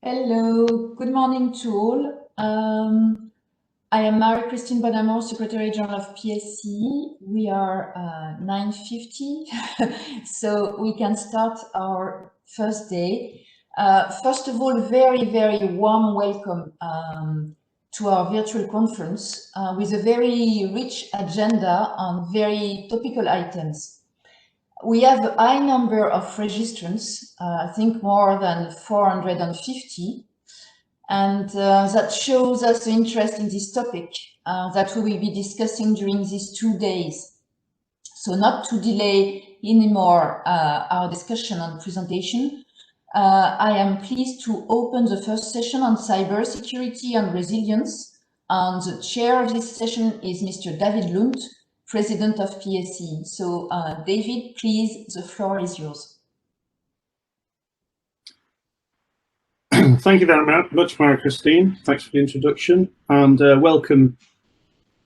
Hello, good morning to all. I am Marie-Christine Bonamor, Secretary General of PSCE. We are 9:50, so we can start our first day. First of all, very warm welcome to our virtual conference with a very rich agenda on very topical items. We have a high number of registrants, I think more than 450, and that shows us the interest in this topic that we will be discussing during these 2 days. So not to delay anymore our discussion on presentation, I am pleased to open the first session on cybersecurity and resilience. And the chair of this session is Mr. David Lundt, President of PSCE. So David, please, the floor is yours. Thank you very much, Marie-Christine. Thanks for the introduction, and welcome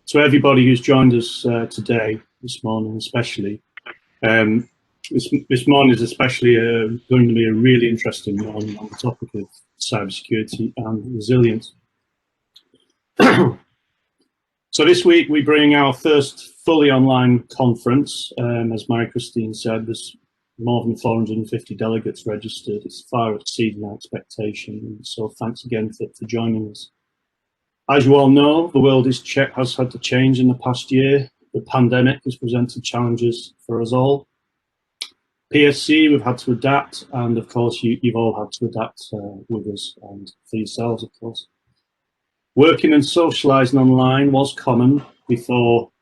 to everybody who's joined us today, this morning especially. This morning is especially going to be a really interesting one on the topic of cybersecurity and resilience. So this week we bring our first fully online conference. As Marie-Christine said, there's more than 450 delegates registered. It's far exceeding our expectation. So thanks again for joining us. As you all know, the world has had to change in the past year. The pandemic has presented challenges for us all. PSC, we've had to adapt, and of course you've all had to adapt with us and for yourselves, of course. Working and socialising online was common before,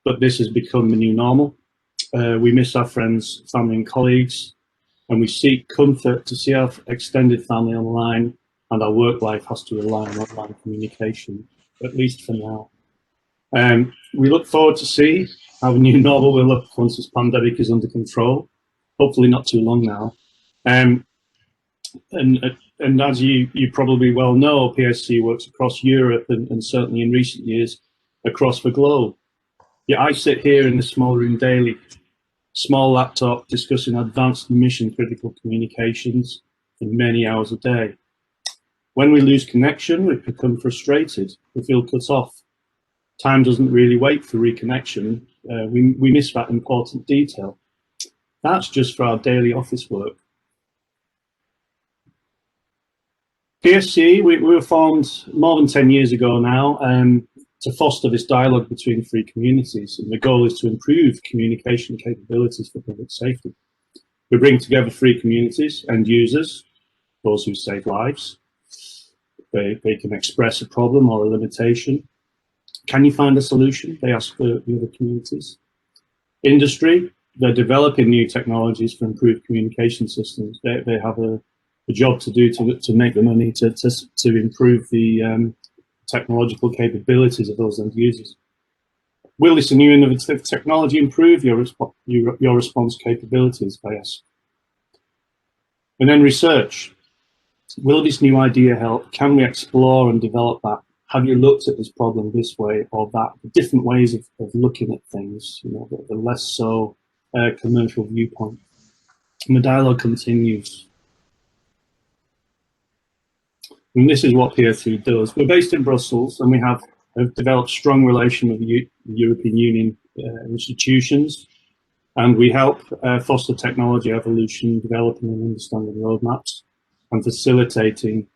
but this has become the new normal. We miss our friends, family and colleagues, and we seek comfort to see our extended family online, and our work life has to rely on online communication, at least for now. We look forward to see how the new normal will look once this pandemic is under control, hopefully not too long now. And as you probably well know, PSC works across Europe and certainly in recent years across the globe. Yet I sit here in the small room daily, small laptop, discussing advanced mission critical communications for many hours a day. When we lose connection, we become frustrated, we feel cut off. Time doesn't really wait for reconnection. We miss that important detail. That's just for our daily office work. PSC, we were formed more than 10 years ago now to foster this dialogue between free communities, and the goal is to improve communication capabilities for public safety. We bring together free communities and users, those who save lives. They can express a problem or a limitation. Can you find a solution? They ask for the other communities. Industry, they're developing new technologies for improved communication systems. They have a job to do to make the money to improve the technological capabilities of those end users. Will this new innovative technology improve your response capabilities, I ask? And then research. Will this new idea help? Can we explore and develop that? Have you looked at this problem this way or that? Different ways of looking at things, you know, the less so commercial viewpoint. And the dialogue continues. And this is what PSC does. We're based in Brussels, and we have developed strong relation with the European Union institutions, and we help foster technology evolution, developing and understanding roadmaps, and facilitating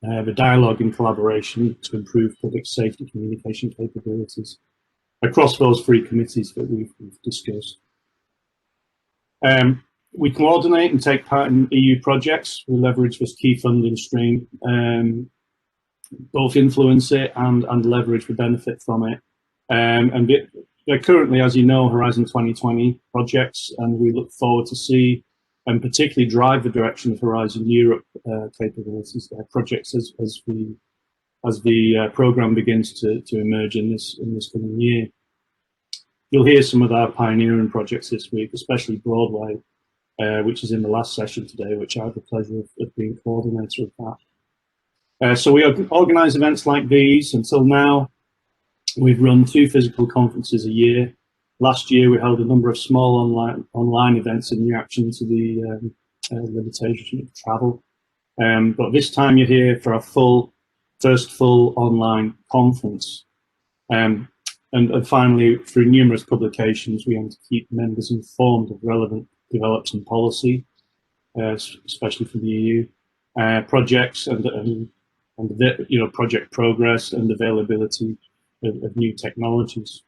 the dialogue and collaboration to improve public safety communication capabilities across those three committees that we've discussed. We coordinate and take part in EU projects. We leverage this key funding stream, both influence it and leverage the benefit from it. And they're currently, as you know, Horizon 2020 projects, and we look forward to see and particularly drive the direction of Horizon Europe capabilities projects as the program begins to emerge in this coming year. You'll hear some of our pioneering projects this week, especially Broadway, which is in the last session today, which I have the pleasure of being coordinator of that. So we organise events like these. Until now, we've run 2 physical conferences a year. Last year, we held a number of small online events in reaction to the limitation of travel. But this time you're here for our first full online conference. And finally, through numerous publications, we aim to keep members informed of relevant developments in policy, especially for the EU, projects and project progress and availability of new technologies.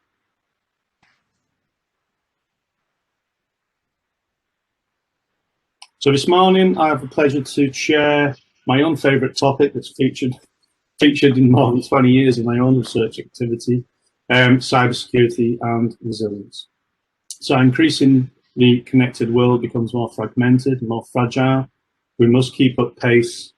So this morning, I have the pleasure to chair my own favourite topic that's featured in more than 20 years of my own research activity, cybersecurity and resilience. So increasingly connected world becomes more fragmented, more fragile. We must keep up pace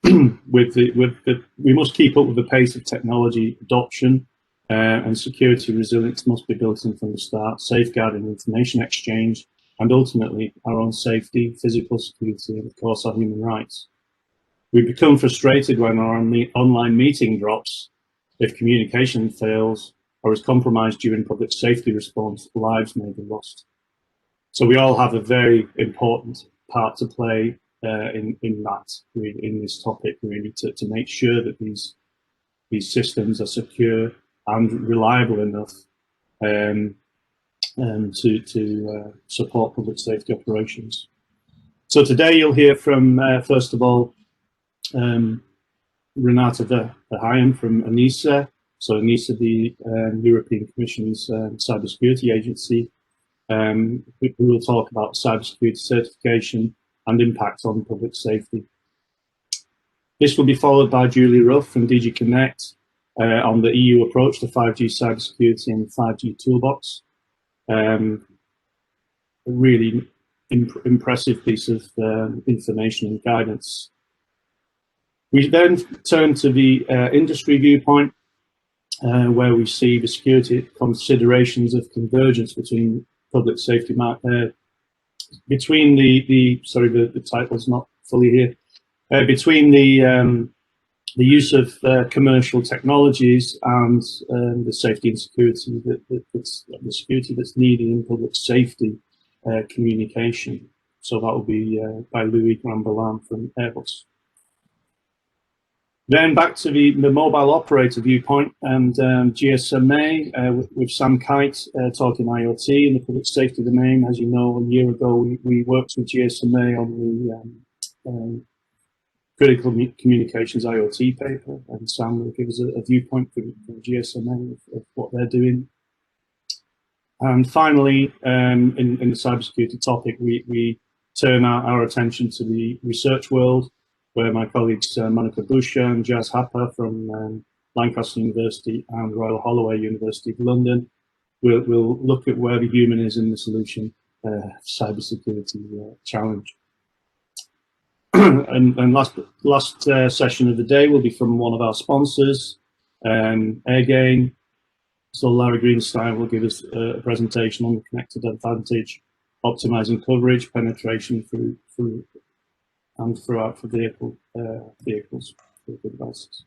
we must keep up with the pace of technology adoption, and security resilience must be built in from the start, safeguarding information exchange and ultimately our own safety, physical security, and of course our human rights. We become frustrated when our online meeting drops, if communication fails or is compromised during public safety response, lives may be lost. So we all have a very important part to play in this topic, really, to make sure that these systems are secure and reliable enough to support public safety operations. So today you'll hear from, first of all, Renata Verheyen from ENISA. So ENISA, the European Commission's cybersecurity agency, who will talk about cybersecurity certification and impact on public safety. This will be followed by Julie Ruff from DG Connect on the EU approach to 5G cybersecurity and 5G toolbox. A really impressive piece of information and guidance. We then turn to the industry viewpoint, where we see the security considerations of convergence between public safety, between the title's not fully here, between the use of commercial technologies and the safety and security the security that's needed in public safety communication. So that will be by Louis Grambalan from Airbus. Then back to the mobile operator viewpoint and GSMA with Sam Kite talking IoT in the public safety domain. As you know, a year ago we worked with GSMA on the critical communications IoT paper, and Sam will give us a viewpoint from GSMA of what they're doing. And finally, in the cybersecurity topic, we turn our attention to the research world, where my colleagues Monica Busha and Jazz Happer from Lancaster University and Royal Holloway University of London will look at where the human is in the solution cybersecurity challenge. and last session of the day will be from one of our sponsors, Airgain. So Larry Greenstein will give us a presentation on the connected advantage, optimizing coverage, penetration through and throughout for vehicles, for devices.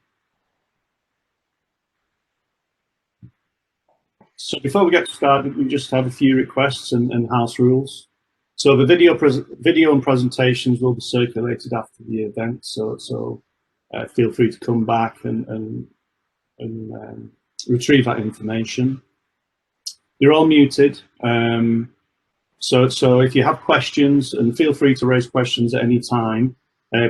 So before we get started, we just have a few requests and house rules. So the video and presentations will be circulated after the event. So feel free to come back and retrieve that information. You're all muted. So if you have questions, and feel free to raise questions at any time,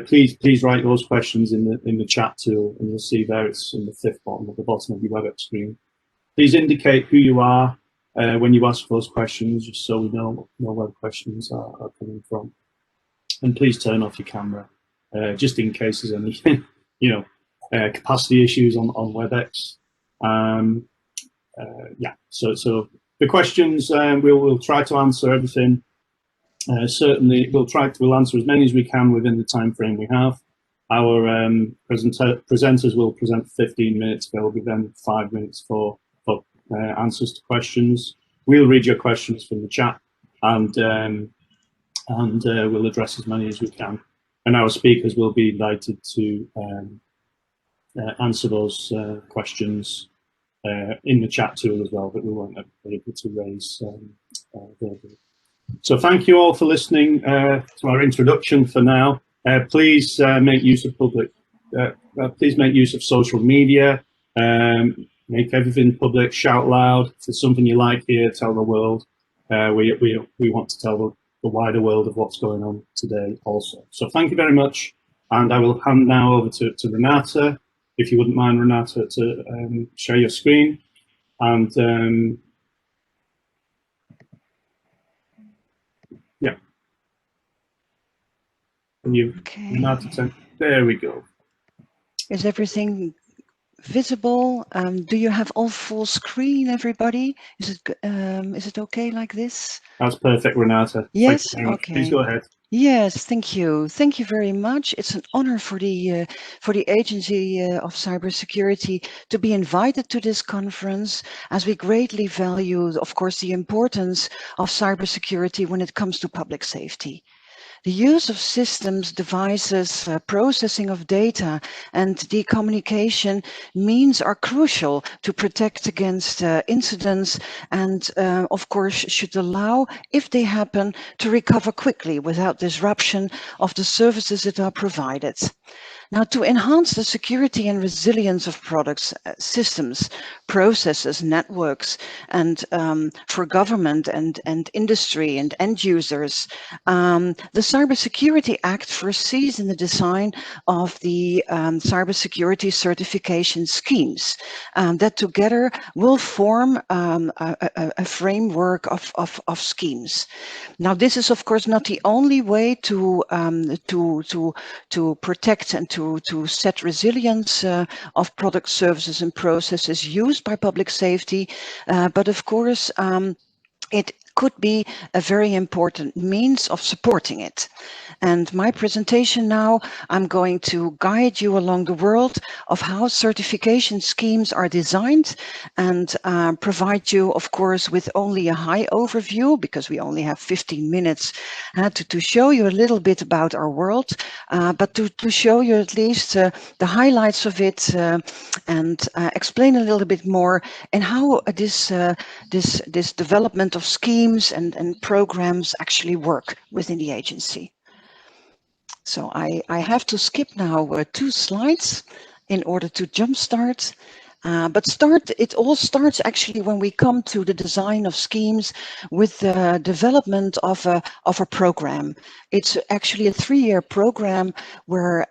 please write those questions in the chat tool, and you'll see there it's in the fifth bottom at the bottom of your WebEx screen. Please indicate who you are when you ask those questions, just so we know where the questions are coming from. And please turn off your camera, just in case there's any capacity issues on WebEx. Yeah. So the questions, we'll try to answer everything. Certainly, we'll answer as many as we can within the time frame we have. Our presenters will present 15 minutes. There will be then 5 minutes for answers to questions. We'll read your questions from the chat, and we'll address as many as we can. And our speakers will be invited to answer those questions in the chat tool as well, that we won't be able to raise verbally. So thank you all for listening to our introduction for now. Please make use of please make use of social media. Make everything public, shout loud. If there's something you like here, tell the world. We want to tell the wider world of what's going on today also. So thank you very much. And I will hand now over to Renata, if you wouldn't mind, Renata, to share your screen. And yeah. Can you, okay. Renata, there we go. Is everything visible? Do you have all full screen, everybody? Is it okay like this? That's perfect, Renata. Yes. Okay. Please go ahead. Yes, thank you. Thank you very much. It's an honor for the Agency of Cybersecurity to be invited to this conference, as we greatly value, of course, the importance of cybersecurity when it comes to public safety. The use of systems, devices, processing of data, and decommunication means are crucial to protect against incidents and, of course, should allow, if they happen, to recover quickly without disruption of the services that are provided. Now, to enhance the security and resilience of products, systems, processes, networks, and for government and industry and end users, the Cybersecurity Act foresees in the design of the cybersecurity certification schemes that together will form a framework of schemes. Now, this is, of course, not the only way to protect and to set resilience of products, services, and processes used by public safety, but of course, it could be a very important means of supporting it. And my presentation now, I'm going to guide you along the world of how certification schemes are designed and provide you, of course, with only a high overview, because we only have 15 minutes to show you a little bit about our world, but to show you at least the highlights of it and explain a little bit more and how this development of schemes and programs actually work within the agency. So I have to skip now 2 slides in order to jumpstart. But it all starts actually when we come to the design of schemes with the development of a program. It's actually a 3-year program where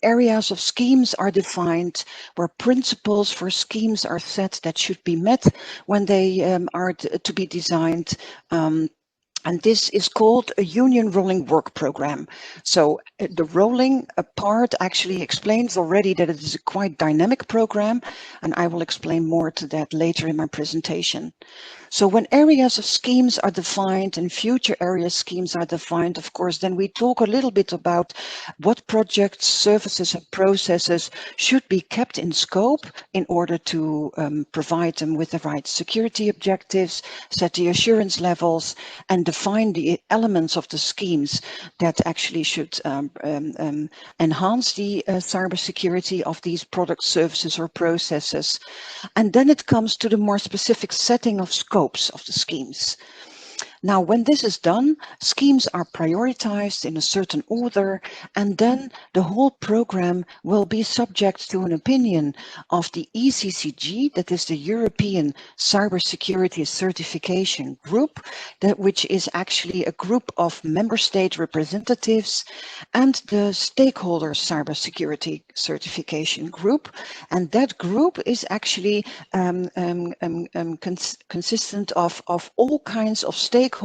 areas of schemes are defined, where principles for schemes are set that should be met when they are to be designed. And this is called a Union Rolling Work Program. So the rolling part actually explains already that it is a quite dynamic program, and I will explain more to that later in my presentation. So when areas of schemes are defined and future area schemes are defined, of course, then we talk a little bit about what projects, services, and processes should be kept in scope in order to provide them with the right security objectives, set the assurance levels, and define the elements of the schemes that actually should enhance the cybersecurity of these products, services, or processes. And then it comes to the more specific setting of scopes of the schemes. Now, when this is done, schemes are prioritized in a certain order, and then the whole program will be subject to an opinion of the ECCG, that is the European Cybersecurity Certification Group, which is actually a group of member state representatives, and the Stakeholder Cybersecurity Certification Group. And that group is actually consistent of all kinds of stakeholders,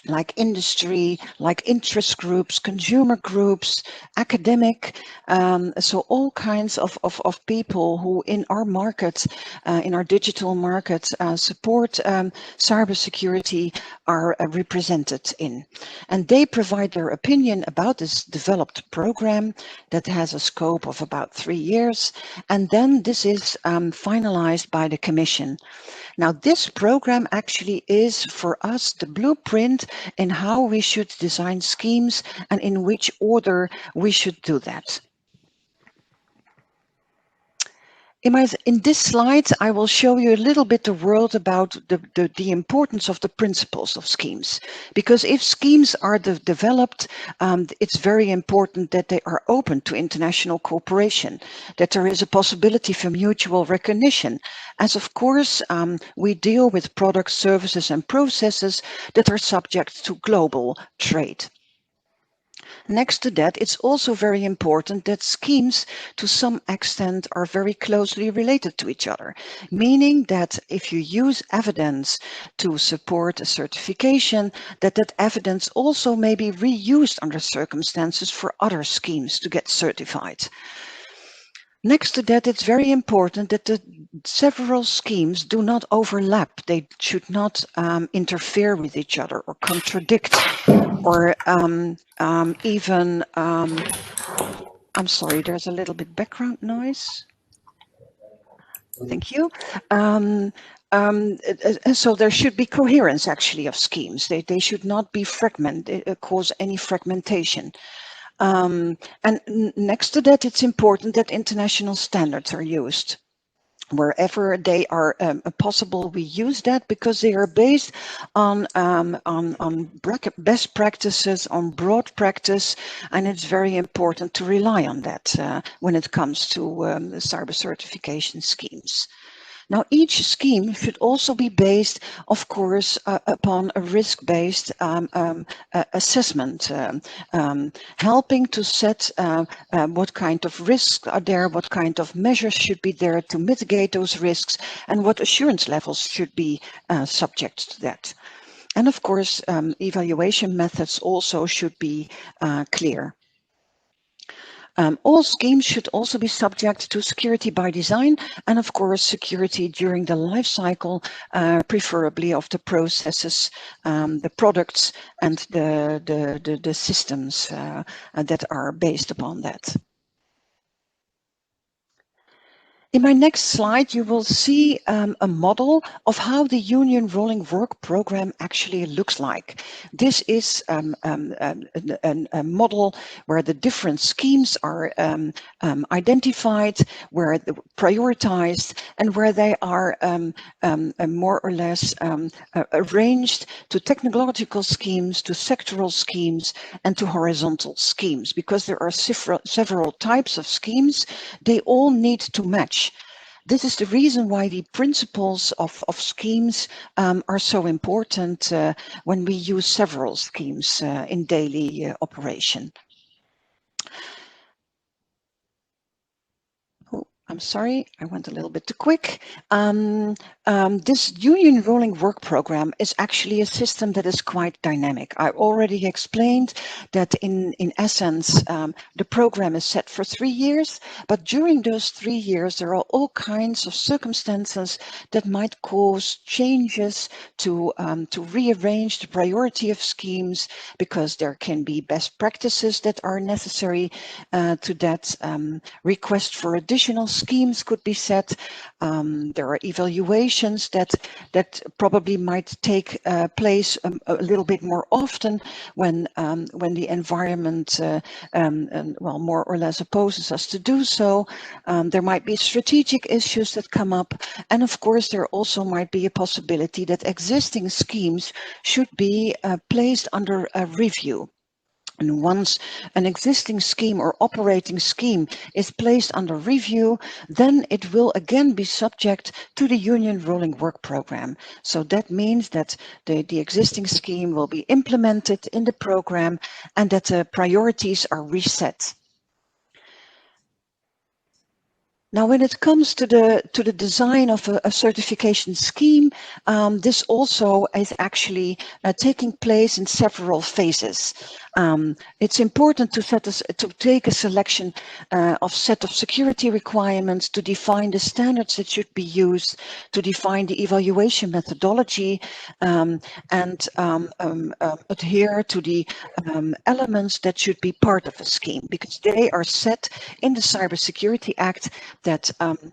like industry, like interest groups, consumer groups, academic, so all kinds of people who in our market, in our digital market, support cybersecurity are represented in. And they provide their opinion about this developed program that has a scope of about 3 years. And then this is finalized by the Commission. Now, this program actually is for us the blueprint in how we should design schemes and in which order we should do that. In this slide, I will show you a little bit the world about the importance of the principles of schemes. Because if schemes are developed, it's very important that they are open to international cooperation, that there is a possibility for mutual recognition, as of course we deal with products, services and processes that are subject to global trade. Next to that, it's also very important that schemes to some extent are very closely related to each other, meaning that if you use evidence to support a certification, that evidence also may be reused under circumstances for other schemes to get certified. Next to that, it's very important that the several schemes do not overlap. They should not interfere with each other or contradict or even, I'm sorry, there's a little bit background noise. Thank you. So there should be coherence actually of schemes. They should not be cause any fragmentation. And next to that, it's important that international standards are used. Wherever they are possible, we use that because they are based on best practices, on broad practice, and it's very important to rely on that when it comes to cyber certification schemes. Now, each scheme should also be based, of course, upon a risk-based assessment, helping to set what kind of risks are there, what kind of measures should be there to mitigate those risks, and what assurance levels should be subject to that. And of course, evaluation methods also should be clear. All schemes should also be subject to security by design and, of course, security during the life cycle, preferably of the processes, the products, and the systems that are based upon that. In my next slide, you will see a model of how the Union Rolling Work Program actually looks like. This is a model where the different schemes are identified, where they're prioritized, and where they are more or less arranged to technological schemes, to sectoral schemes, and to horizontal schemes. Because there are several types of schemes, they all need to match. This is the reason why the principles of schemes are so important when we use several schemes in daily operation. Oh, I'm sorry, I went a little bit too quick. This Union Rolling Work Program is actually a system that is quite dynamic. I already explained that in essence, the program is set for 3 years, but during those 3 years, there are all kinds of circumstances that might cause changes to rearrange the priority of schemes, because there can be best practices that are necessary to that. Request for additional schemes could be set. There are evaluations that probably might take place a little bit more often when the environment well, more or less opposes us to do so. There might be strategic issues that come up, and of course there also might be a possibility that existing schemes should be placed under a review. And once an existing scheme or operating scheme is placed under review, then it will again be subject to the Union Rolling Work Program. So that means that the existing scheme will be implemented in the program and that the priorities are reset. Now, when it comes to the design of a certification scheme, this also is actually taking place in several phases. It's important to take a selection of set of security requirements, to define the standards that should be used, to define the evaluation methodology, and adhere to the elements that should be part of a scheme, because they are set in the Cybersecurity Act that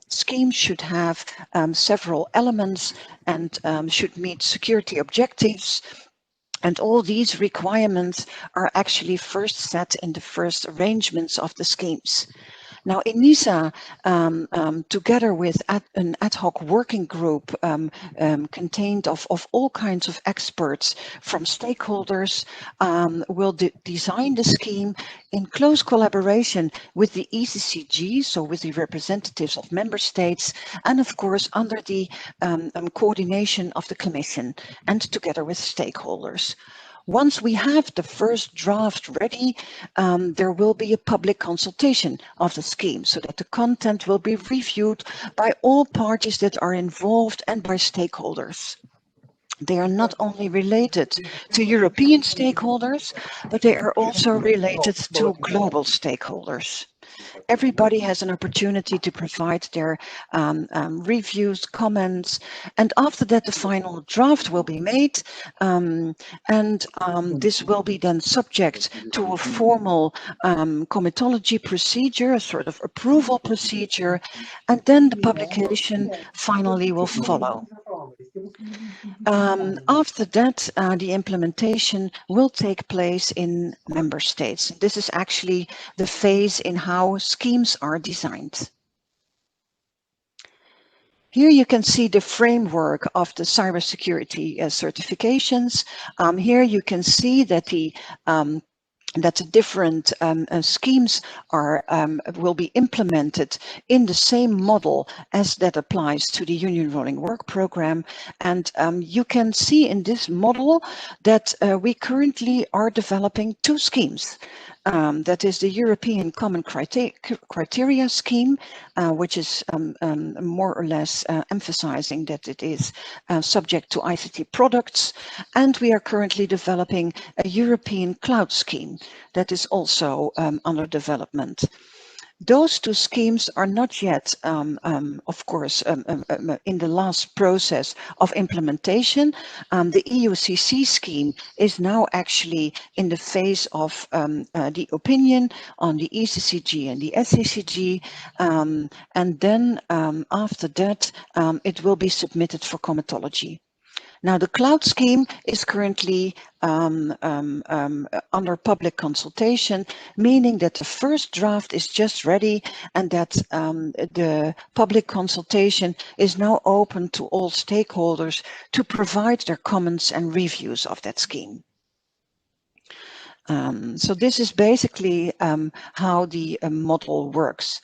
schemes should have several elements and should meet security objectives. And all these requirements are actually first set in the first arrangements of the schemes. Now, ENISA, together with an ad hoc working group contained of all kinds of experts from stakeholders, will design the scheme in close collaboration with the ECCG, so with the representatives of member states, and of course under the coordination of the Commission and together with stakeholders. Once we have the first draft ready, there will be a public consultation of the scheme so that the content will be reviewed by all parties that are involved and by stakeholders. They are not only related to European stakeholders, but they are also related to global stakeholders. Everybody has an opportunity to provide their reviews, comments, and after that the final draft will be made, this will be then subject to a formal comitology procedure, a sort of approval procedure, and then the publication finally will follow. After that, the implementation will take place in member states. This is actually the phase in how schemes are designed. Here you can see the framework of the cybersecurity certifications. Here you can see that the different schemes are will be implemented in the same model as that applies to the Union Rolling Work Program. And you can see in this model that we currently are developing two schemes. That is the European Common Criteria Scheme, which is more or less emphasizing that it is subject to ICT products. And we are currently developing a European Cloud Scheme that is also under development. Those two schemes are not yet, of course, in the last process of implementation. The EUCC scheme is now actually in the phase of the opinion on the ECCG and the SCCG, and then after that, it will be submitted for comitology. Now, the cloud scheme is currently under public consultation, meaning that the first draft is just ready and that the public consultation is now open to all stakeholders to provide their comments and reviews of that scheme. So this is basically how the model works.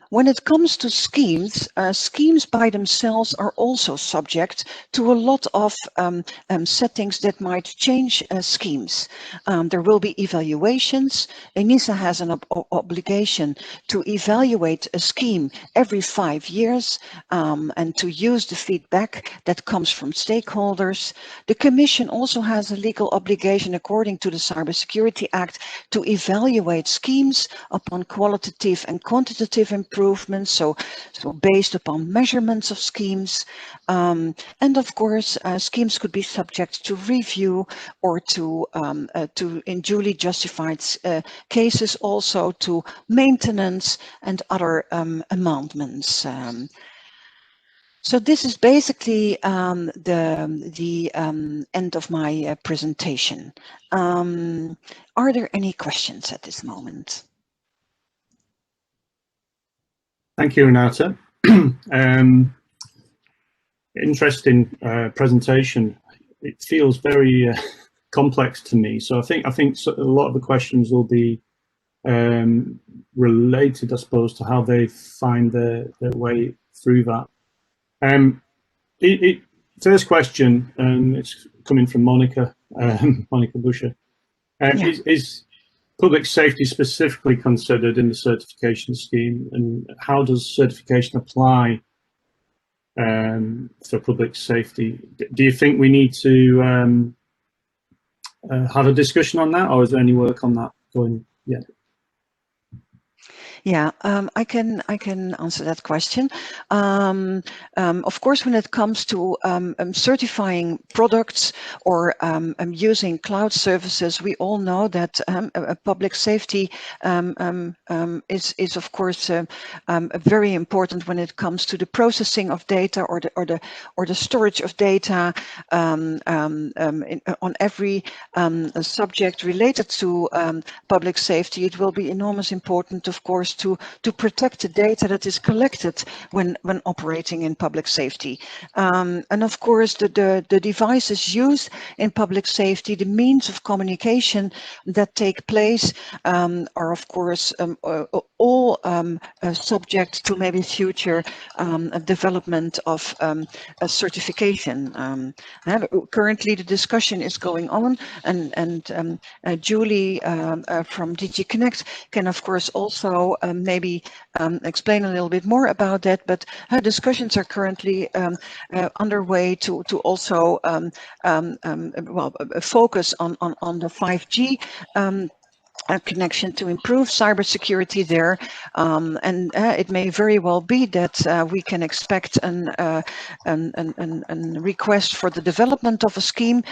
When it comes to schemes, schemes by themselves are also subject to a lot of settings that might change schemes. There will be evaluations. ENISA has an obligation to evaluate a scheme every 5 years and to use the feedback that comes from stakeholders. The Commission also has a legal obligation according to the Cybersecurity Act to evaluate schemes upon qualitative and quantitative improvements, so based upon measurements of schemes, and of course schemes could be subject to review or to in duly justified cases also to maintenance and other amendments. So this is basically the end of my presentation. Are there any questions at this moment? Thank you, Renata. Interesting presentation. It feels very complex to me. So I think a lot of the questions will be related, I suppose, to how they find their way through that. First question, it's coming from Monica, Monica Buscher. Is public safety specifically considered in the certification scheme, and how does certification apply for public safety? Do you think we need to have a discussion on that, or is there any work on that going yet? Yeah, I can answer that question. Of course, when it comes to certifying products or using cloud services, we all know that public safety is of course very important when it comes to the processing of data or the storage of data on every subject related to public safety. It will be enormous important, of course, to protect the data that is collected when operating in public safety. And of course, the devices used in public safety, the means of communication that take place are of course all subject to maybe future development of a certification. Currently the discussion is going on, and Julie from DG Connect can of course also maybe explain a little bit more about that, but discussions are currently underway to also well, focus on the 5G connection to improve cybersecurity there, and it may very well be that we can expect a request for the development of a scheme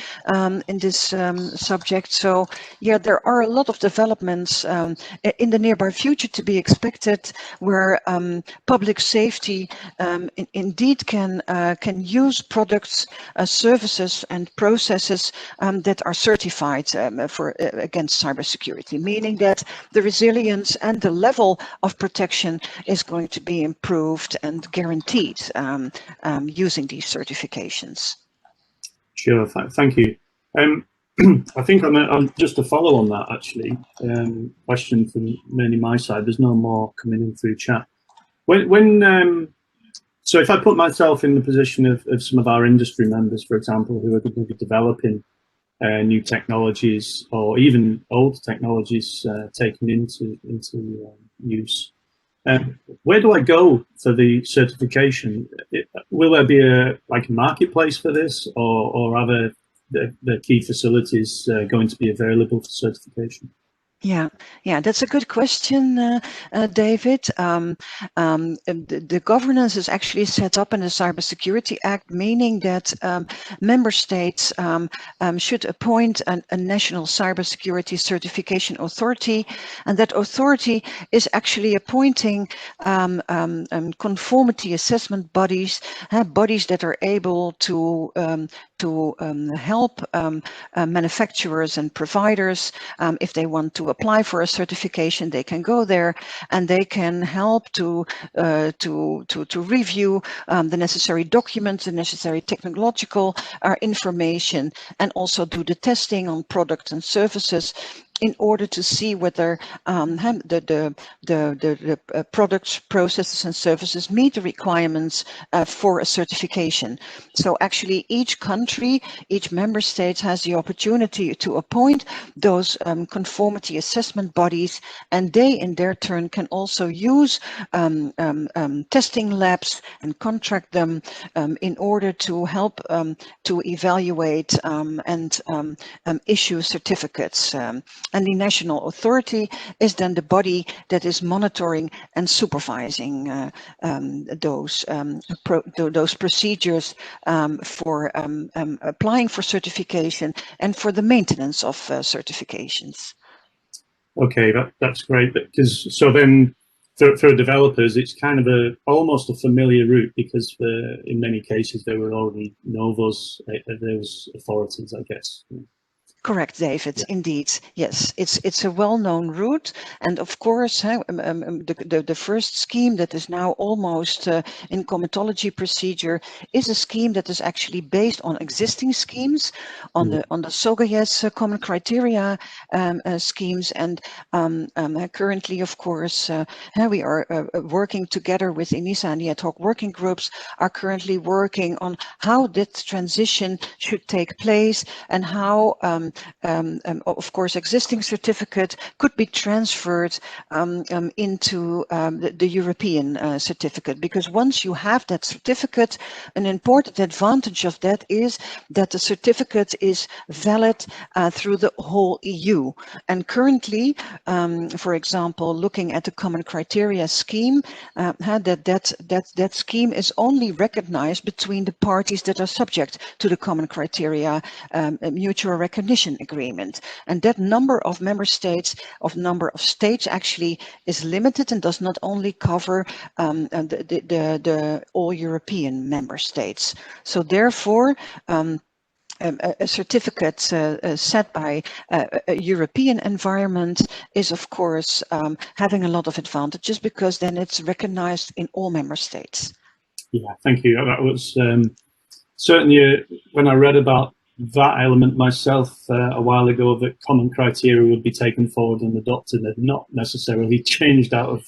in this subject. So yeah, there are a lot of developments in the nearby future to be expected, where public safety indeed can use products, services, and processes that are certified for against cybersecurity, meaning that the resilience and the level of protection is going to be improved and guaranteed using these certifications. Sure, thank you. I think on just to follow on that, actually, question from mainly my side. There's no more coming in through chat. So if I put myself in the position of some of our industry members, for example, who are developing new technologies or even old technologies taken into use, where do I go for the certification? Will there be a marketplace for this, or are the key facilities going to be available for certification? Yeah, that's a good question, David. The governance is actually set up in the Cybersecurity Act, meaning that member states should appoint a national cybersecurity certification authority, and that authority is actually appointing conformity assessment bodies, bodies that are able to help manufacturers and providers if they want to apply for a certification. They can go there and they can help to review the necessary documents, the necessary technological information, and also do the testing on products and services in order to see whether the products, processes, and services meet the requirements for a certification. So actually each country, each member state has the opportunity to appoint those conformity assessment bodies, and they in their turn can also use testing labs and contract them in order to help to evaluate and issue certificates. And the national authority is then the body that is monitoring and supervising those procedures for applying for certification and for the maintenance of certifications. Okay, that's great. Because so then for developers, it's kind of almost a familiar route, because in many cases they were already know those authorities, I guess. Correct, David. Yeah. Indeed, yes. It's a well-known route, and of course, the first scheme that is now almost in comitology procedure is a scheme that is actually based on existing schemes, on the SOGAS common criteria schemes, and currently, of course, we are working together with ENISA, and the ad hoc working groups are currently working on how that transition should take place and how. Of course, existing certificate could be transferred into the European certificate, because once you have that certificate, an important advantage of that is that the certificate is valid through the whole EU. And currently, for example, looking at the common criteria scheme, that scheme is only recognized between the parties that are subject to the common criteria mutual recognition agreement, and that number of states actually is limited and does not only cover the all European member states. So therefore, a certificate set by a European environment is, of course, having a lot of advantages, because then it's recognized in all member states. Yeah, thank you. That was certainly when I read about that element myself a while ago, that common criteria would be taken forward and adopted and not necessarily changed out of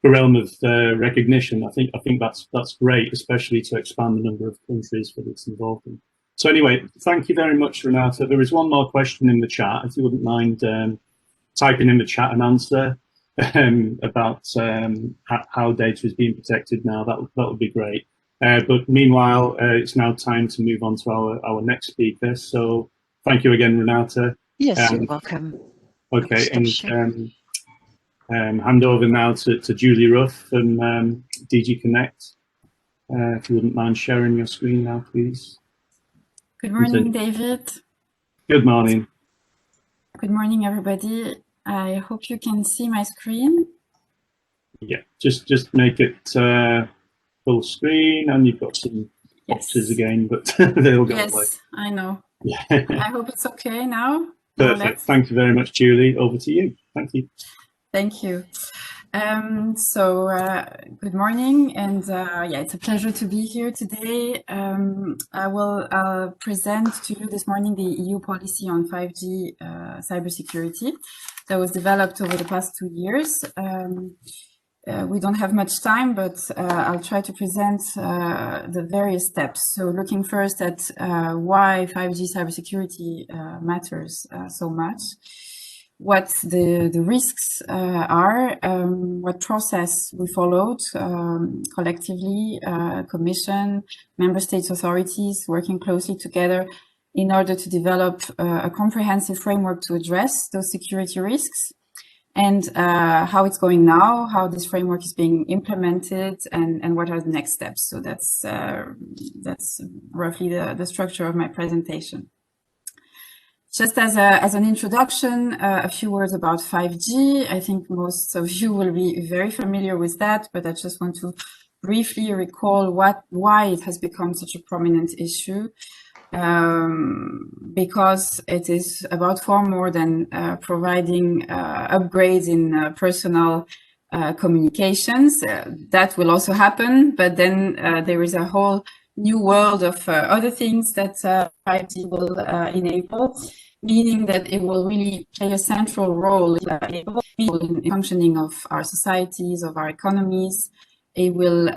the realm of recognition. I think that's great, especially to expand the number of countries that it's involved in. So anyway, thank you very much, Renata. There is one more question in the chat. If you wouldn't mind typing in the chat an answer about how data is being protected now, that would be great. But meanwhile, it's now time to move on to our next speaker. So thank you again, Renata. Yes, you're welcome. Okay, and hand over now to Julie Ruff from DG Connect. If you wouldn't mind sharing your screen now, please. Good morning, David. Good morning. Good morning, everybody. I hope you can see my screen. Yeah, just make it full screen, and you've got some boxes again, but they'll go away. Yes, I know. Yeah. I hope it's okay now. Perfect. Thank you very much, Julie. Over to you. Thank you. Thank you. Good morning, and yeah, it's a pleasure to be here today. I will present to you this morning the EU policy on 5G cybersecurity that was developed over the past 2 years. We don't have much time, but I'll try to present the various steps. So looking first at why 5G cybersecurity matters so much, what the risks are, what process we followed collectively, Commission, member states authorities working closely together in order to develop a comprehensive framework to address those security risks, and how it's going now, how this framework is being implemented, and what are the next steps. So that's roughly the structure of my presentation. Just as an introduction, a few words about 5G. I think most of you will be very familiar with that, but I just want to briefly recall why it has become such a prominent issue. Because it is about far more than providing upgrades in personal communications. That will also happen, but then there is a whole new world of other things that 5G will enable, meaning that it will really play a central role in the functioning of our societies, of our economies. It will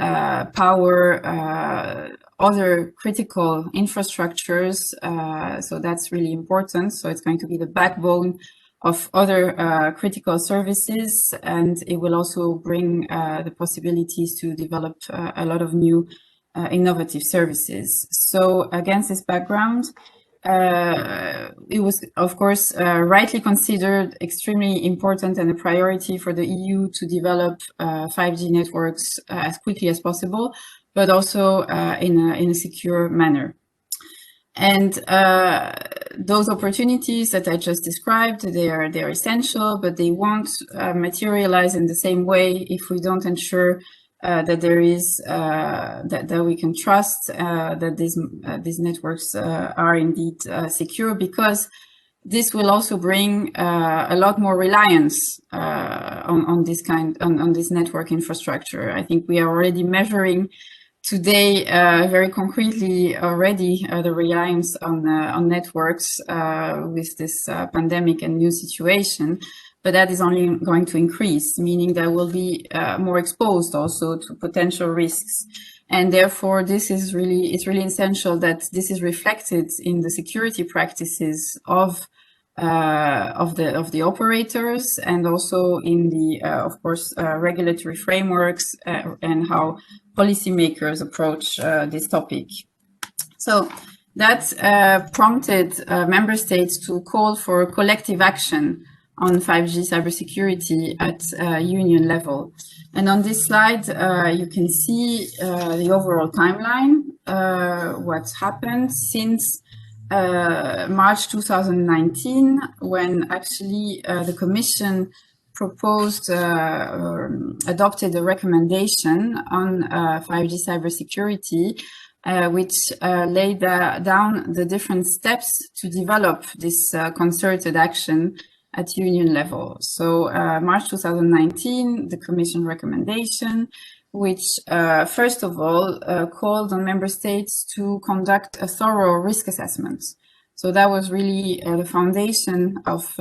power other critical infrastructures, so that's really important. So it's going to be the backbone of other critical services, and it will also bring the possibilities to develop a lot of new innovative services. So against this background, it was, of course, rightly considered extremely important and a priority for the EU to develop 5G networks as quickly as possible, but also in a secure manner. And those opportunities that I just described, they're essential, but they won't materialize in the same way if we don't ensure that there is that we can trust that these networks are indeed secure, because this will also bring a lot more reliance on this network infrastructure. I think we are already measuring today very concretely already the reliance on networks with this pandemic and new situation. But that is only going to increase, meaning that we'll be more exposed also to potential risks. And therefore, it's really essential that this is reflected in the security practices of the operators, and also in the, of course, regulatory frameworks and how policymakers approach this topic. So that prompted member states to call for collective action on 5G cybersecurity at union level. And on this slide, you can see the overall timeline, what's happened since March 2019, when actually the Commission proposed or adopted a recommendation on 5G cybersecurity, which laid down the different steps to develop this concerted action at union level. So March 2019, the Commission recommendation, which first of all called on member states to conduct a thorough risk assessment. So that was really the foundation of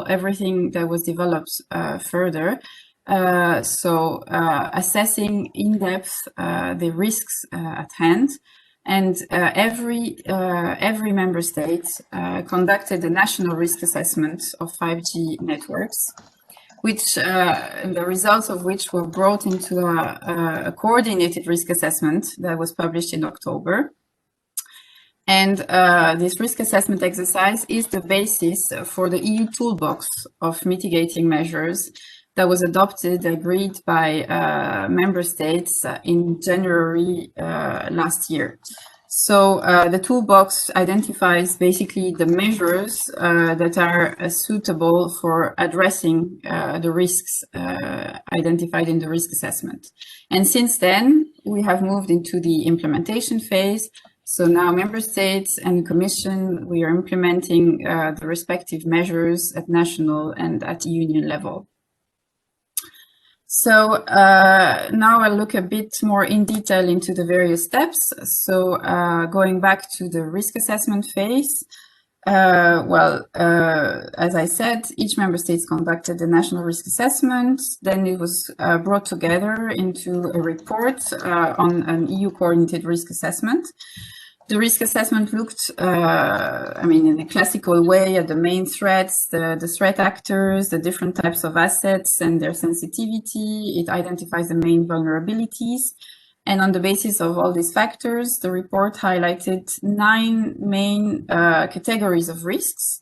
everything that was developed further. Assessing in depth the risks at hand, and every member state conducted a national risk assessment of 5G networks, which the results of which were brought into a coordinated risk assessment that was published in October. And this risk assessment exercise is the basis for the EU toolbox of mitigating measures that was agreed by member states in January last year. So the toolbox identifies basically the measures that are suitable for addressing the risks identified in the risk assessment. And since then, we have moved into the implementation phase. So now member states and Commission, we are implementing the respective measures at national and at union level. So now I'll look a bit more in detail into the various steps. So going back to the risk assessment phase, as I said, each member state conducted a national risk assessment. Then it was brought together into a report on an EU coordinated risk assessment. The risk assessment looked, in a classical way at the main threats, the threat actors, the different types of assets and their sensitivity. It identifies the main vulnerabilities. And on the basis of all these factors, the report highlighted 9 main categories of risks,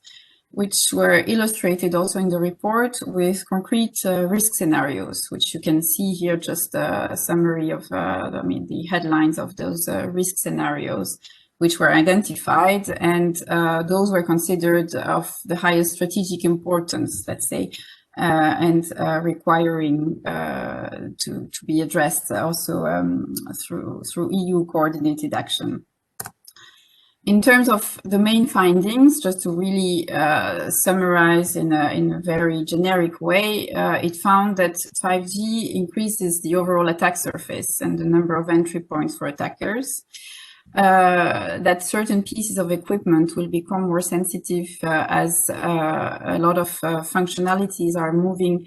which were illustrated also in the report with concrete risk scenarios, which you can see here, just a summary of the headlines of those risk scenarios, which were identified, and those were considered of the highest strategic importance, let's say, and requiring to be addressed also through EU coordinated action. In terms of the main findings, just to really summarize in a very generic way, it found that 5G increases the overall attack surface and the number of entry points for attackers, that certain pieces of equipment will become more sensitive as a lot of functionalities are moving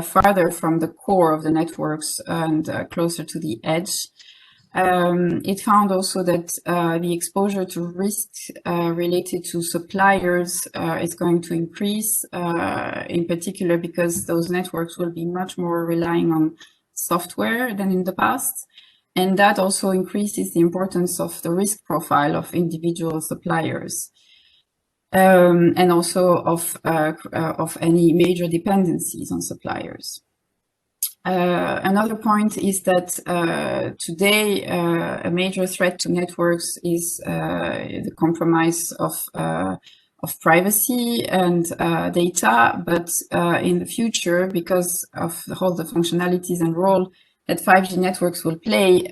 farther from the core of the networks and closer to the edge. It found also that the exposure to risk related to suppliers is going to increase, in particular because those networks will be much more relying on software than in the past. And that also increases the importance of the risk profile of individual suppliers, and also of any major dependencies on suppliers. Another point is that today a major threat to networks is the compromise of privacy and data, but in the future, because of all the functionalities and role that 5G networks will play,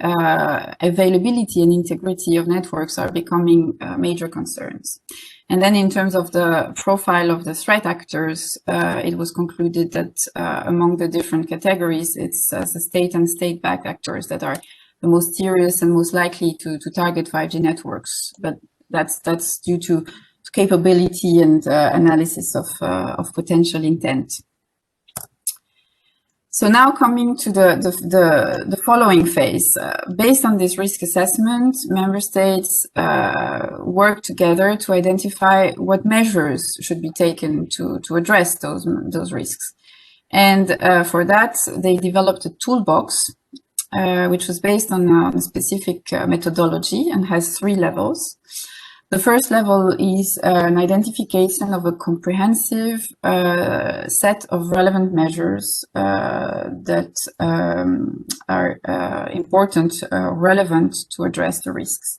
availability and integrity of networks are becoming major concerns. And then in terms of the profile of the threat actors, it was concluded that among the different categories, it's the state and state-backed actors that are the most serious and most likely to target 5G networks. But that's due to capability and analysis of potential intent. So now coming to the following phase, based on this risk assessment, member states work together to identify what measures should be taken to address those risks. And for that, they developed a toolbox, which was based on a specific methodology and has 3 levels. The first level is an identification of a comprehensive set of relevant measures that are important, relevant to address the risks.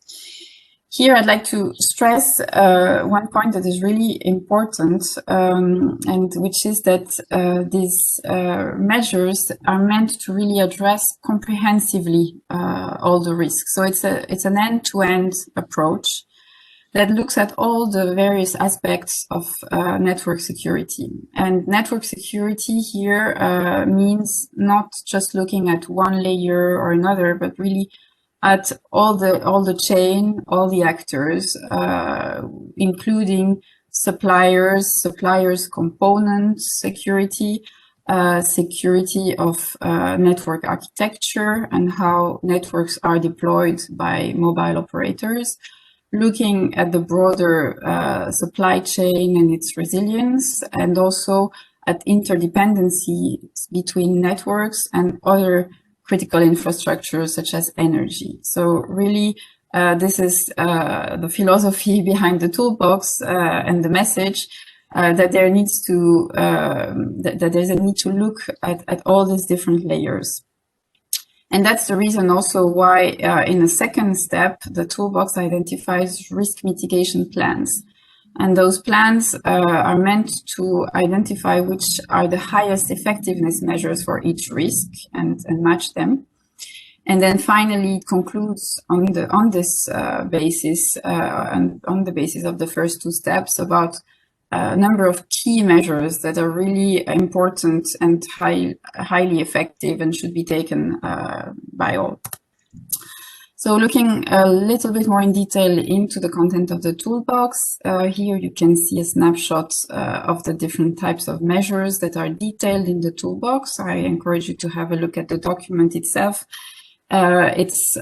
Here, I'd like to stress one point that is really important, and which is that these measures are meant to really address comprehensively all the risks. So it's an end-to-end approach that looks at all the various aspects of network security. And network security here means not just looking at one layer or another, but really at all the chain, all the actors, including suppliers, components, security of network architecture and how networks are deployed by mobile operators, looking at the broader supply chain and its resilience, and also at interdependency between networks and other critical infrastructures such as energy. So really, this is the philosophy behind the toolbox and the message that there needs to that there's a need to look at all these different layers. And that's the reason also why in the second step, the toolbox identifies risk mitigation plans. And those plans are meant to identify which are the highest effectiveness measures for each risk and match them. And then finally concludes on this basis and on the basis of the first two steps about a number of key measures that are really important and highly effective and should be taken by all. So looking a little bit more in detail into the content of the toolbox, here you can see a snapshot of the different types of measures that are detailed in the toolbox. I encourage you to have a look at the document itself. It's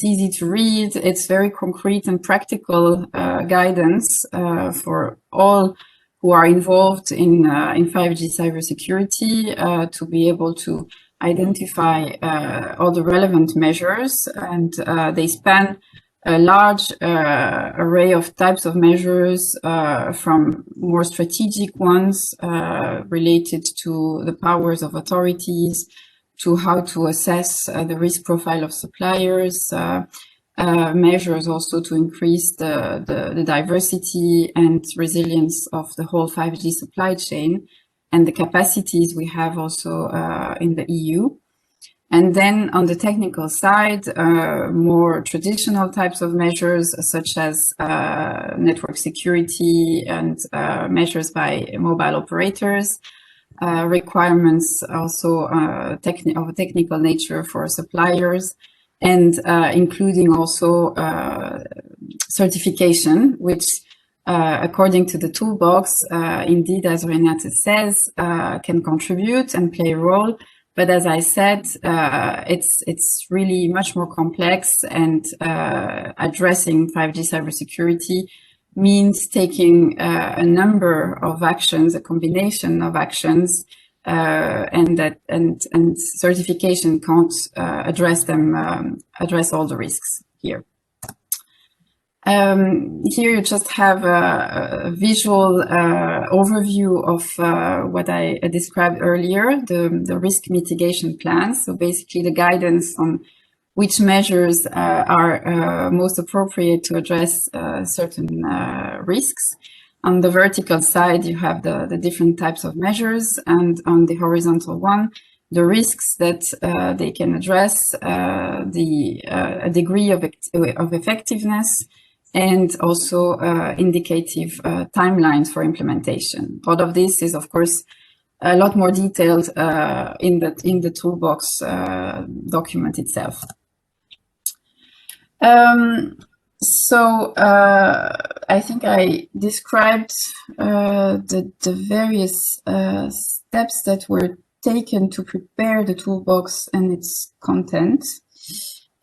easy to read. It's very concrete and practical guidance for all who are involved in 5G cybersecurity to be able to identify all the relevant measures, and they span a large array of types of measures, from more strategic ones related to the powers of authorities, to how to assess the risk profile of suppliers, measures also to increase the diversity and resilience of the whole 5G supply chain, and the capacities we have also in the EU. And then on the technical side, more traditional types of measures such as network security and measures by mobile operators, requirements also of a technical nature for suppliers, and including also certification, which according to the toolbox, indeed, as Renate says, can contribute and play a role. But as I said, it's really much more complex, and addressing 5G cybersecurity means taking a number of actions, a combination of actions, and certification can't address all the risks here. Here you just have a visual overview of what I described earlier, the risk mitigation plans. So basically the guidance on which measures are most appropriate to address certain risks. On the vertical side, you have the different types of measures, and on the horizontal one, the risks that they can address, a degree of effectiveness, and also indicative timelines for implementation. All of this is, of course, a lot more detailed in the toolbox document itself. So I think I described the various steps that were taken to prepare the toolbox and its content,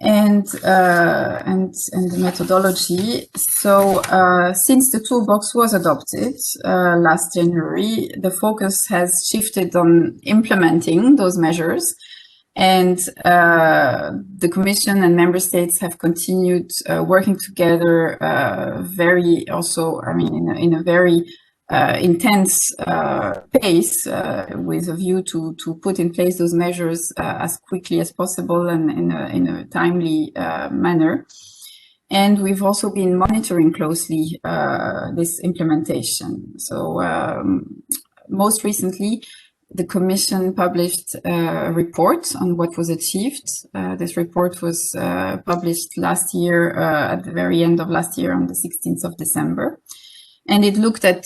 and the methodology. So since the toolbox was adopted last January, the focus has shifted on implementing those measures, and the Commission and Member States have continued working together in a very intense pace with a view to put in place those measures as quickly as possible and in a timely manner. And we've also been monitoring closely this implementation. So most recently, the Commission published a report on what was achieved. This report was published last year, at the very end of last year on the 16th of December. And it looked at,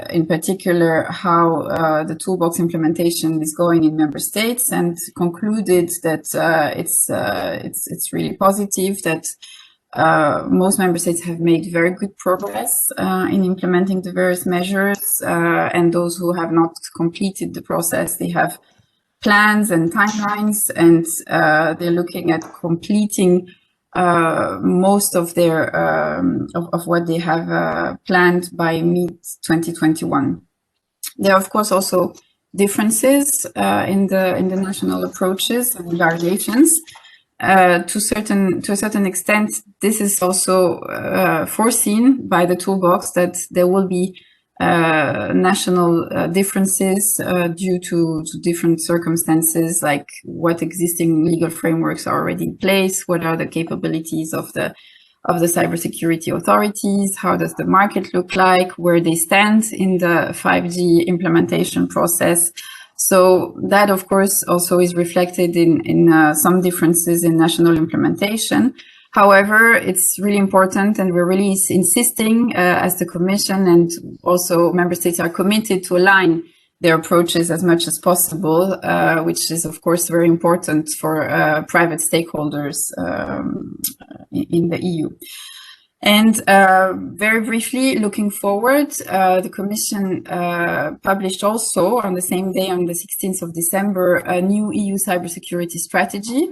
in particular, how the toolbox implementation is going in member states, and concluded that it's really positive, that most member states have made very good progress in implementing the various measures, and those who have not completed the process, they have plans and timelines, and they're looking at completing most of their of what they have planned by mid-2021. There are, of course, also differences in the national approaches and variations. To a certain extent, this is also foreseen by the toolbox, that there will be national differences due to different circumstances, like what existing legal frameworks are already in place, what are the capabilities of the cybersecurity authorities, how does the market look like, where they stand in the 5G implementation process. So that, of course, also is reflected in some differences in national implementation. However, it's really important, and we're really insisting as the Commission, and also member states are committed to align their approaches as much as possible, which is, of course, very important for private stakeholders in the EU. And very briefly, looking forward, the Commission published also on the same day, on the 16th of December, a new EU cybersecurity strategy,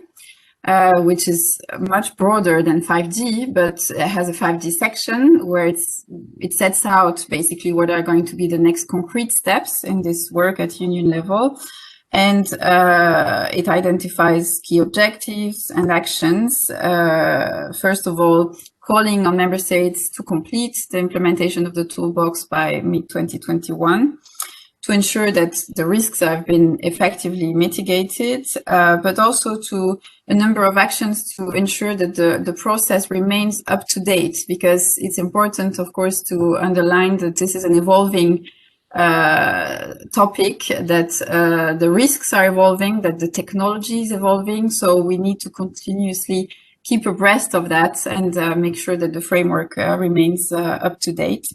which is much broader than 5G, but it has a 5G section where it sets out basically what are going to be the next concrete steps in this work at Union level. And it identifies key objectives and actions. First of all, calling on member states to complete the implementation of the toolbox by mid-2021, to ensure that the risks have been effectively mitigated, but also to a number of actions to ensure that the process remains up to date, because it's important, of course, to underline that this is an evolving topic, that the risks are evolving, that the technology is evolving. So we need to continuously keep abreast of that and make sure that the framework remains up to date.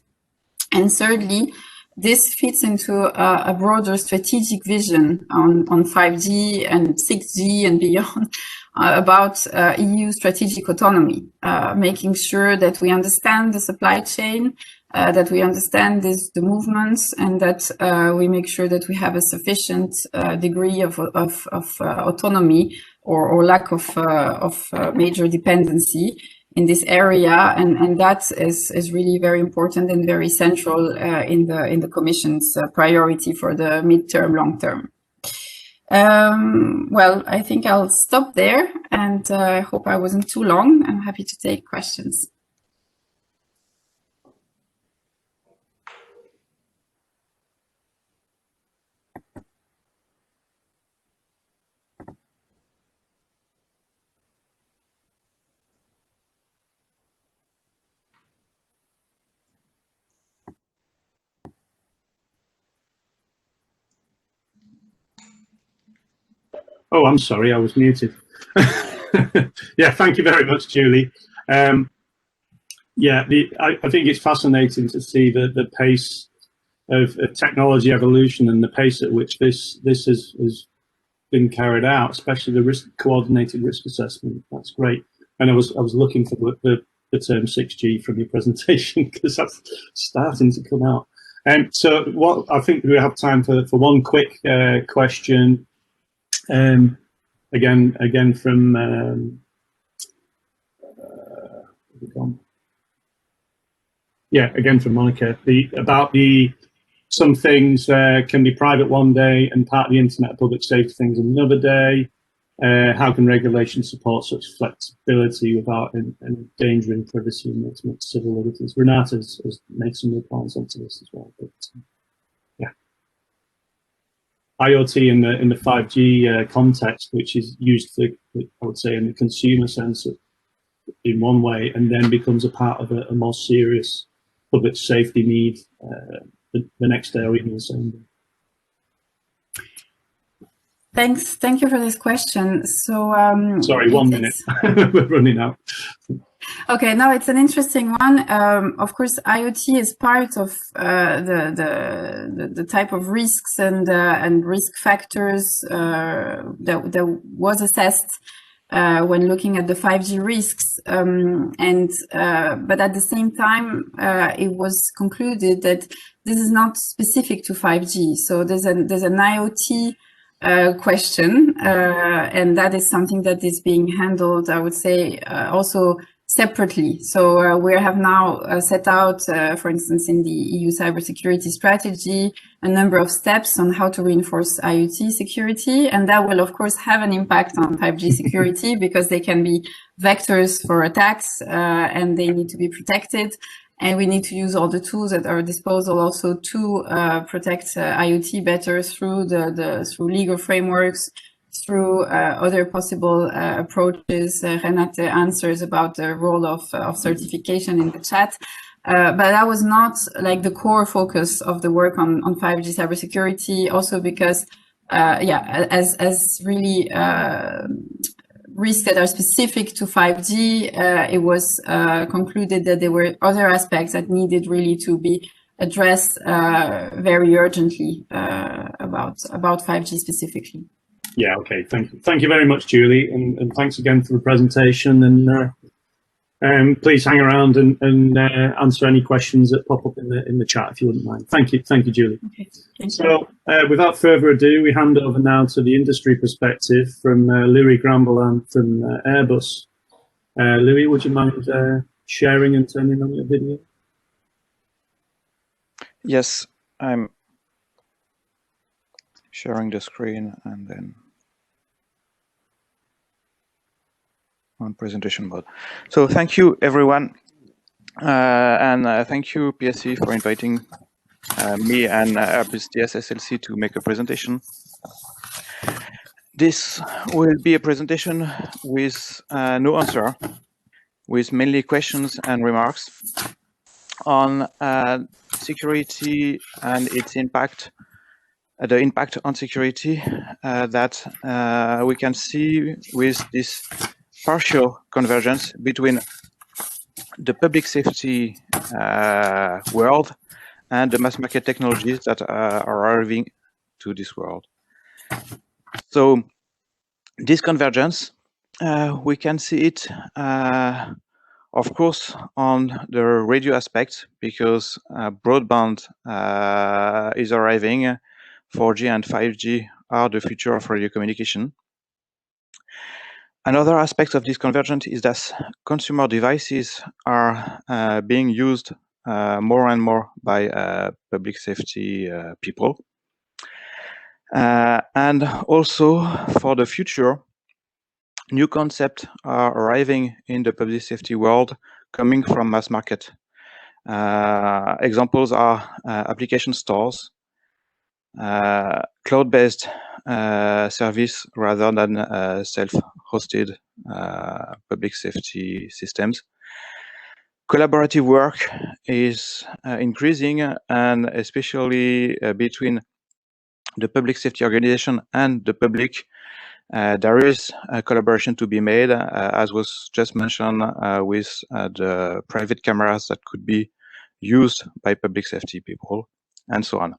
And thirdly, this fits into a broader strategic vision on 5G and 6G and beyond about EU strategic autonomy, making sure that we understand the supply chain, that we understand the movements, and that we make sure that we have a sufficient degree of autonomy or lack of major dependency in this area, and that is really very important and very central in the Commission's priority for the midterm, long term. Well, I think I'll stop there, and I hope I wasn't too long. I'm happy to take questions. Oh, I'm sorry, I was muted. Yeah, thank you very much, Julie. Yeah, I think it's fascinating to see the pace of technology evolution and the pace at which this has been carried out, especially the coordinated risk assessment. That's great. And I was looking for the term 6G from your presentation, because that's starting to come out. And so what I think we have time for one quick question. Again from again from Monica, about some things can be private one day and part of the Internet of Public Safety things another day. How can regulation support such flexibility without endangering privacy and ultimate civil liberties? Renata has made some replies onto this as well. But, yeah. IoT in the 5G context, which is used for, I would say, in the consumer sense of in one way and then becomes a part of a more serious public safety need the next day or even the same day? Thank you for this question. So, sorry, 1 minute. We're running out. Okay, no, it's an interesting one. Of course, IoT is part of the type of risks and risk factors that was assessed when looking at the 5G risks. But at the same time, it was concluded that this is not specific to 5G. So there's an IoT question, and that is something that is being handled, I would say, also separately. So we have now set out, for instance, in the EU cybersecurity strategy, a number of steps on how to reinforce IoT security. And that will, of course, have an impact on 5G security because they can be vectors for attacks and they need to be protected. And we need to use all the tools at our disposal also to protect IoT better through through legal frameworks, through other possible approaches. Renate answers about the role of certification in the chat. But that was not like the core focus of the work on 5G cybersecurity, also because, as really risks that are specific to 5G, it was concluded that there were other aspects that needed really to be addressed very urgently about 5G specifically. Yeah, okay, thank you. Thank you very much, Julie, and thanks again for the presentation. And please hang around and answer any questions that pop up in the chat if you wouldn't mind. Thank you, Julie. Okay, thank you. So without further ado, we hand over now to the industry perspective from Louis Grambelan from Airbus. Louis, would you mind sharing and turning on your video? Yes, I'm sharing the screen and then on presentation mode. So thank you, everyone. And thank you, PSCE, for inviting me and Airbus TSSLC to make a presentation. This will be a presentation with no answer, with mainly questions and remarks on security and its impact, the impact on security that we can see with this partial convergence between the public safety world and the mass market technologies that are arriving to this world. So this convergence, we can see it, of course, on the radio aspect, because broadband is arriving. 4G and 5G are the future of radio communication. Another aspect of this convergence is that consumer devices are being used more and more by public safety people. And also for the future, new concepts are arriving in the public safety world coming from mass market. Examples are application stores, cloud-based service rather than self-hosted public safety systems. Collaborative work is increasing, and especially between the public safety organization and the public, there is a collaboration to be made, as was just mentioned, with the private cameras that could be used by public safety people, and so on.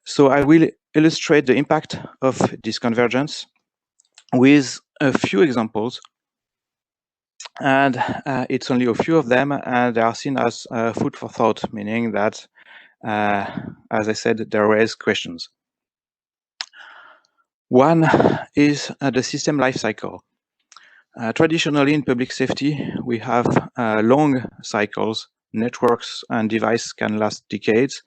So I will illustrate the impact of this convergence with a few examples, and it's only a few of them, and they are seen as food for thought, meaning that, as I said, there raise questions. One is the system life cycle. Traditionally in public safety, we have long cycles. Networks and devices can last decades.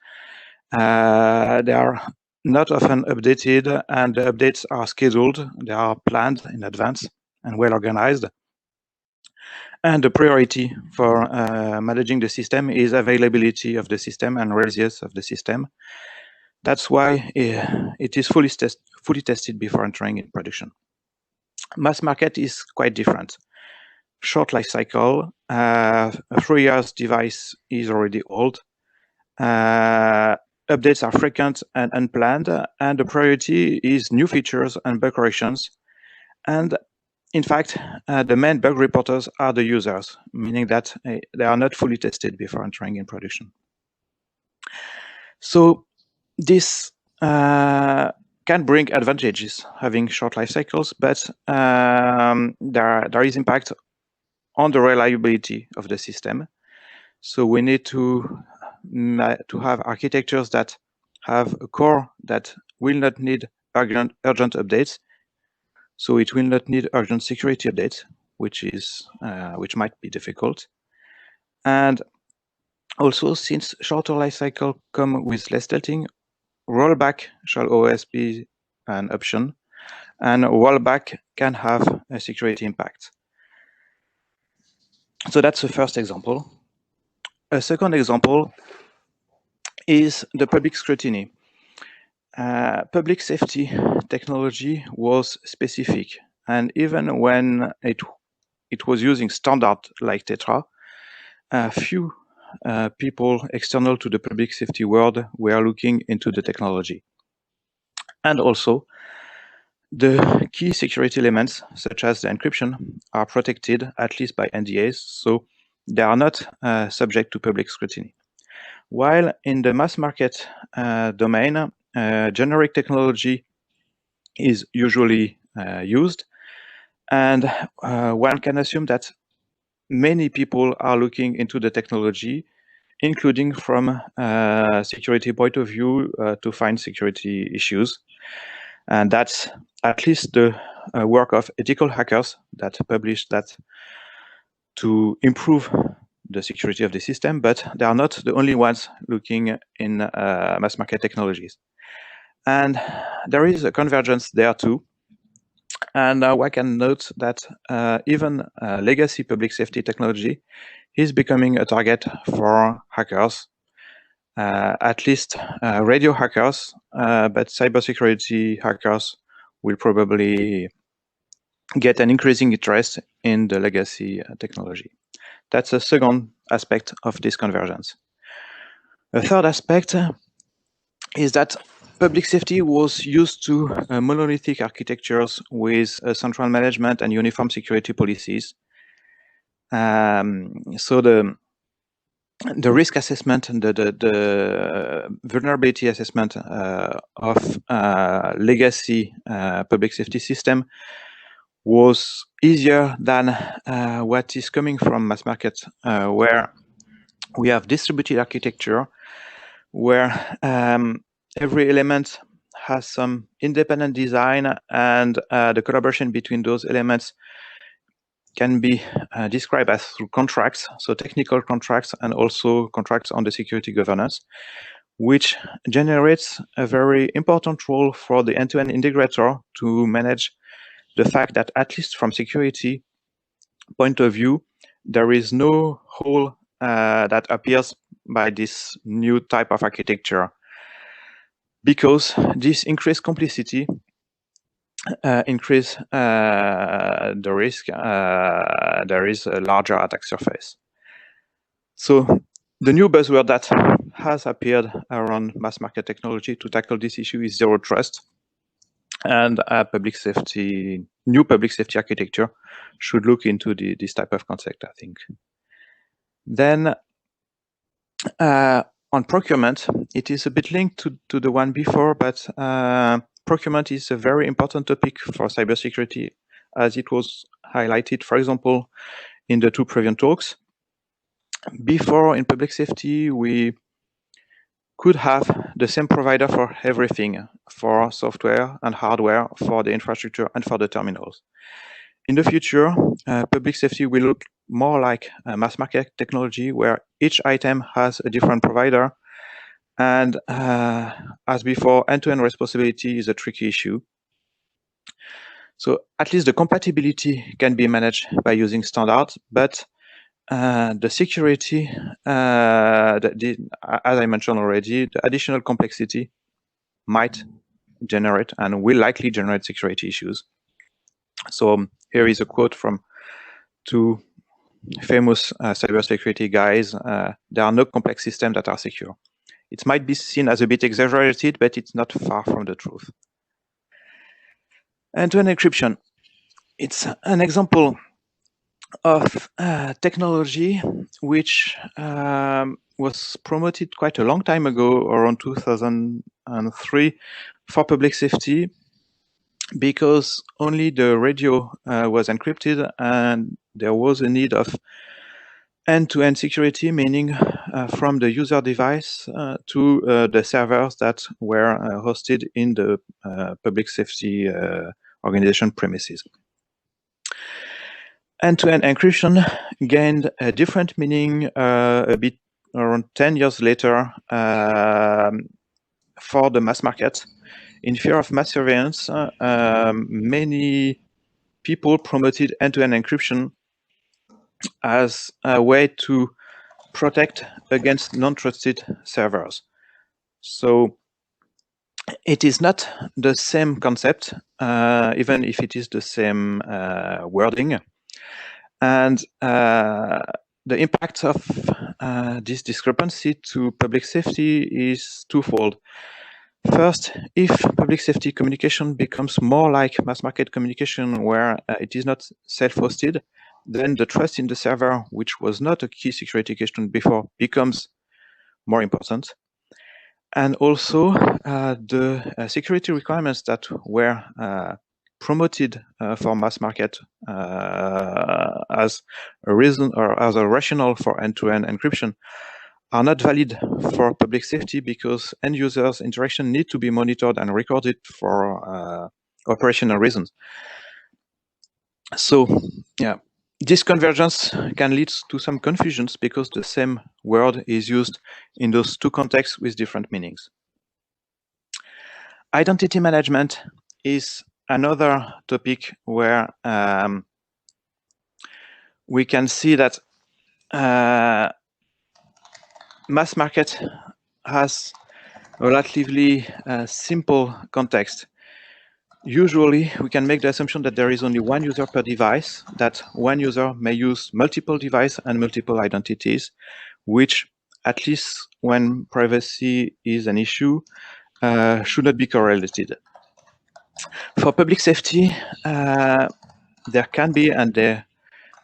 They are not often updated, and the updates are scheduled. They are planned in advance and well organized. And the priority for managing the system is availability of the system and resilience of the system. That's why it is fully tested before entering in production. Mass market is quite different. short life cycle. A 3 years device is already old. Updates are frequent and unplanned, and the priority is new features and bug corrections. And in fact, the main bug reporters are the users, meaning that they are not fully tested before entering in production. So this can bring advantages, having short life cycles, but there is impact on the reliability of the system. So we need to have architectures that have a core that will not need urgent updates. So it will not need urgent security updates, which might be difficult. And also, since shorter life cycle come with less testing, rollback shall always be an option, and rollback can have a security impact. So that's the first example. A second example is the public scrutiny. Public safety technology was specific, and even when it was using standard like Tetra, few people external to the public safety world were looking into the technology. And also, the key security elements, such as the encryption, are protected at least by NDAs, so they are not subject to public scrutiny. While in the mass market domain, generic technology is usually used, and one can assume that many people are looking into the technology, including from a security point of view to find security issues. And that's at least the work of ethical hackers that publish that to improve the security of the system, but they are not the only ones looking in mass market technologies. And there is a convergence there too. And I can note that even legacy public safety technology is becoming a target for hackers, at least radio hackers, but cybersecurity hackers will probably get an increasing interest in the legacy technology. That's a second aspect of this convergence. A third aspect is that public safety was used to monolithic architectures with central management and uniform security policies. So the risk assessment and the vulnerability assessment of legacy public safety system was easier than what is coming from mass market, where we have distributed architecture, where every element has some independent design, and the collaboration between those elements can be described as through contracts, so technical contracts and also contracts on the security governance, which generates a very important role for the end-to-end integrator to manage the fact that, at least from security point of view, there is no hole that appears by this new type of architecture, because this increased complexity increase the risk. There is a larger attack surface. So the new buzzword that has appeared around mass market technology to tackle this issue is zero trust, and new public safety architecture should look into this type of concept, I think. Then on procurement, it is a bit linked to the one before, but procurement is a very important topic for cybersecurity, as it was highlighted, for example, in the two previous talks. Before, in public safety, we could have the same provider for everything, for software and hardware, for the infrastructure and for the terminals. In the future, public safety will look more like a mass market technology, where each item has a different provider. And as before, end-to-end responsibility is a tricky issue. So at least the compatibility can be managed by using standards, but the security, as I mentioned already, the additional complexity might generate and will likely generate security issues. So here is a quote from two famous cybersecurity guys, there are no complex systems that are secure. It might be seen as a bit exaggerated, but it's not far from the truth. End-to-end encryption. It's an example of technology which was promoted quite a long time ago, around 2003, for public safety, because only the radio was encrypted and there was a need of end-to-end security, meaning from the user device to the servers that were hosted in the public safety organization premises. End-to-end encryption gained a different meaning a bit around 10 years later for the mass market. In fear of mass surveillance, many people promoted end-to-end encryption as a way to protect against non-trusted servers. So it is not the same concept, even if it is the same wording. And the impact of this discrepancy to public safety is twofold. First, if public safety communication becomes more like mass market communication where it is not self-hosted, then the trust in the server, which was not a key security question before, becomes more important. And also the security requirements that were promoted for mass market as a reason or as a rationale for end-to-end encryption are not valid for public safety because end users' interaction need to be monitored and recorded for operational reasons. So, yeah, this convergence can lead to some confusions because the same word is used in those two contexts with different meanings. Identity management is another topic where we can see that mass market has a relatively simple context. Usually, we can make the assumption that there is only one user per device, that one user may use multiple devices and multiple identities, which, at least when privacy is an issue, should not be correlated. For public safety, there can be and there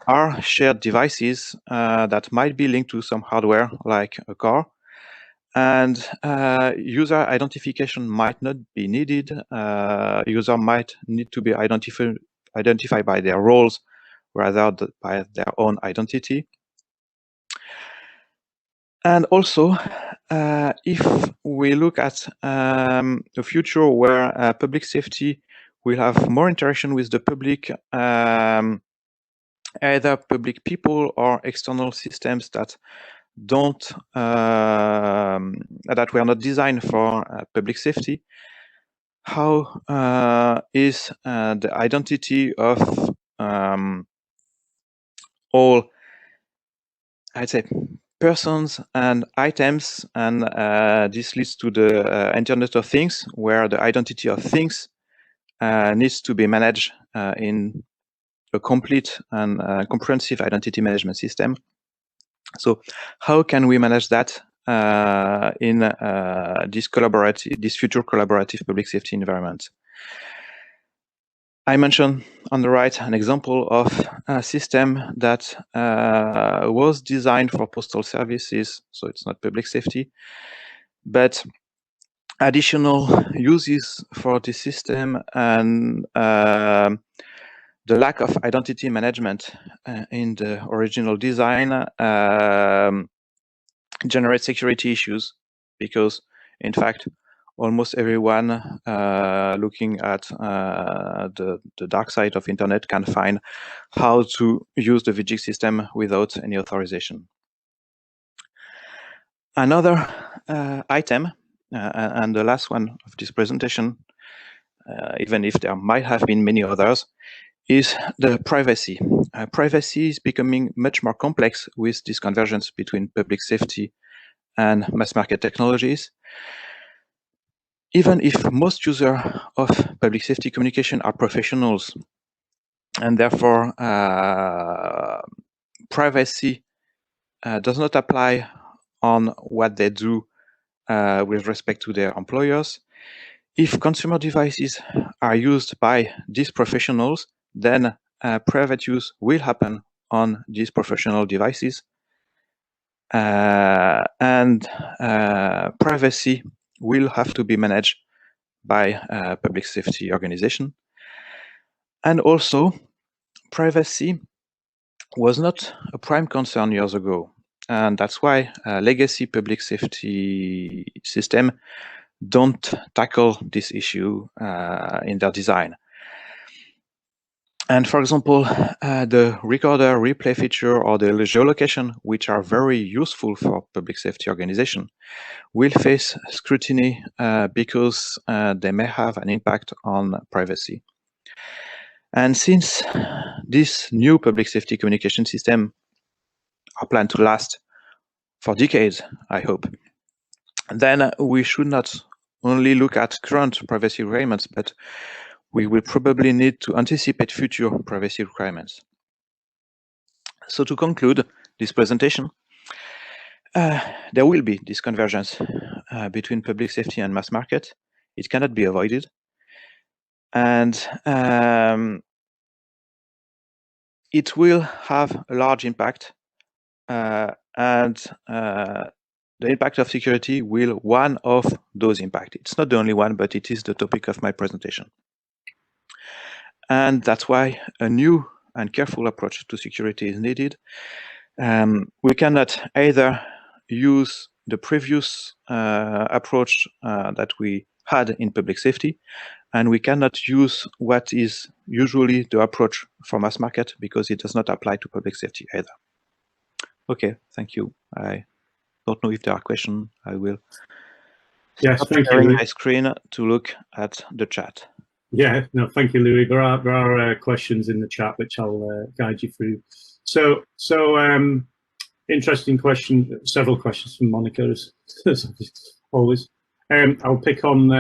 are shared devices that might be linked to some hardware like a car, and user identification might not be needed. User might need to be identified by their roles rather than by their own identity. And also, if we look at a future where public safety will have more interaction with the public, either public people or external systems that don't that were not designed for public safety, how is the identity of all, I'd say, persons and items, and this leads to the Internet of Things, where the identity of things needs to be managed in a complete and comprehensive identity management system. So how can we manage that in this future collaborative public safety environment? I mentioned on the right an example of a system that was designed for postal services, so it's not public safety, but additional uses for the system and the lack of identity management in the original design generates security issues, because in fact almost everyone looking at the dark side of internet can find how to use the VGIG system without any authorization. Another item, and the last one of this presentation, even if there might have been many others, is the privacy. Privacy is becoming much more complex with this convergence between public safety and mass market technologies. Even if most users of public safety communication are professionals, and therefore privacy does not apply on what they do with respect to their employers. If consumer devices are used by these professionals, then private use will happen on these professional devices. And privacy will have to be managed by a public safety organization. And also, privacy was not a prime concern years ago. And that's why legacy public safety system don't tackle this issue in their design. And for example, the recorder replay feature or the geolocation, which are very useful for public safety organization, will face scrutiny because they may have an impact on privacy. And since this new public safety communication system are planned to last for decades, I hope, then we should not only look at current privacy requirements, but we will probably need to anticipate future privacy requirements. So to conclude this presentation, there will be this convergence between public safety and mass market. It cannot be avoided. And it will have a large impact, and the impact of security will one of those impacts. It's not the only one, but it is the topic of my presentation. And that's why a new and careful approach to security is needed. We cannot either use the previous approach that we had in public safety, and we cannot use what is usually the approach for mass market because it does not apply to public safety either. Okay, thank you. I don't know if there are questions. I will stop sharing my screen to look at the chat. Yeah, no, thank you, Louis. There are questions in the chat which I'll guide you through. So interesting question. Several questions from Monica, as always. I'll pick on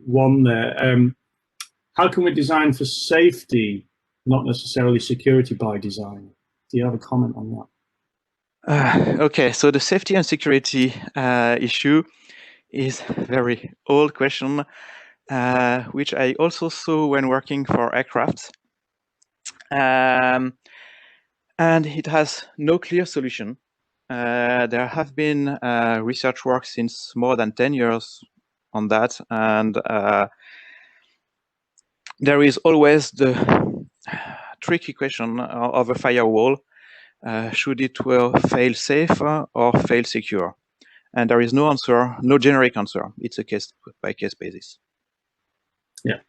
one there. How can we design for safety, not necessarily security by design? Do you have a comment on that? Okay, so the safety and security issue is a very old question, which I also saw when working for aircraft. And it has no clear solution. There have been research work since more than 10 years on that, and there is always the tricky question of a firewall. Should it fail safe or fail secure? And there is no answer, no generic answer. It's a case-by-case basis. Yeah,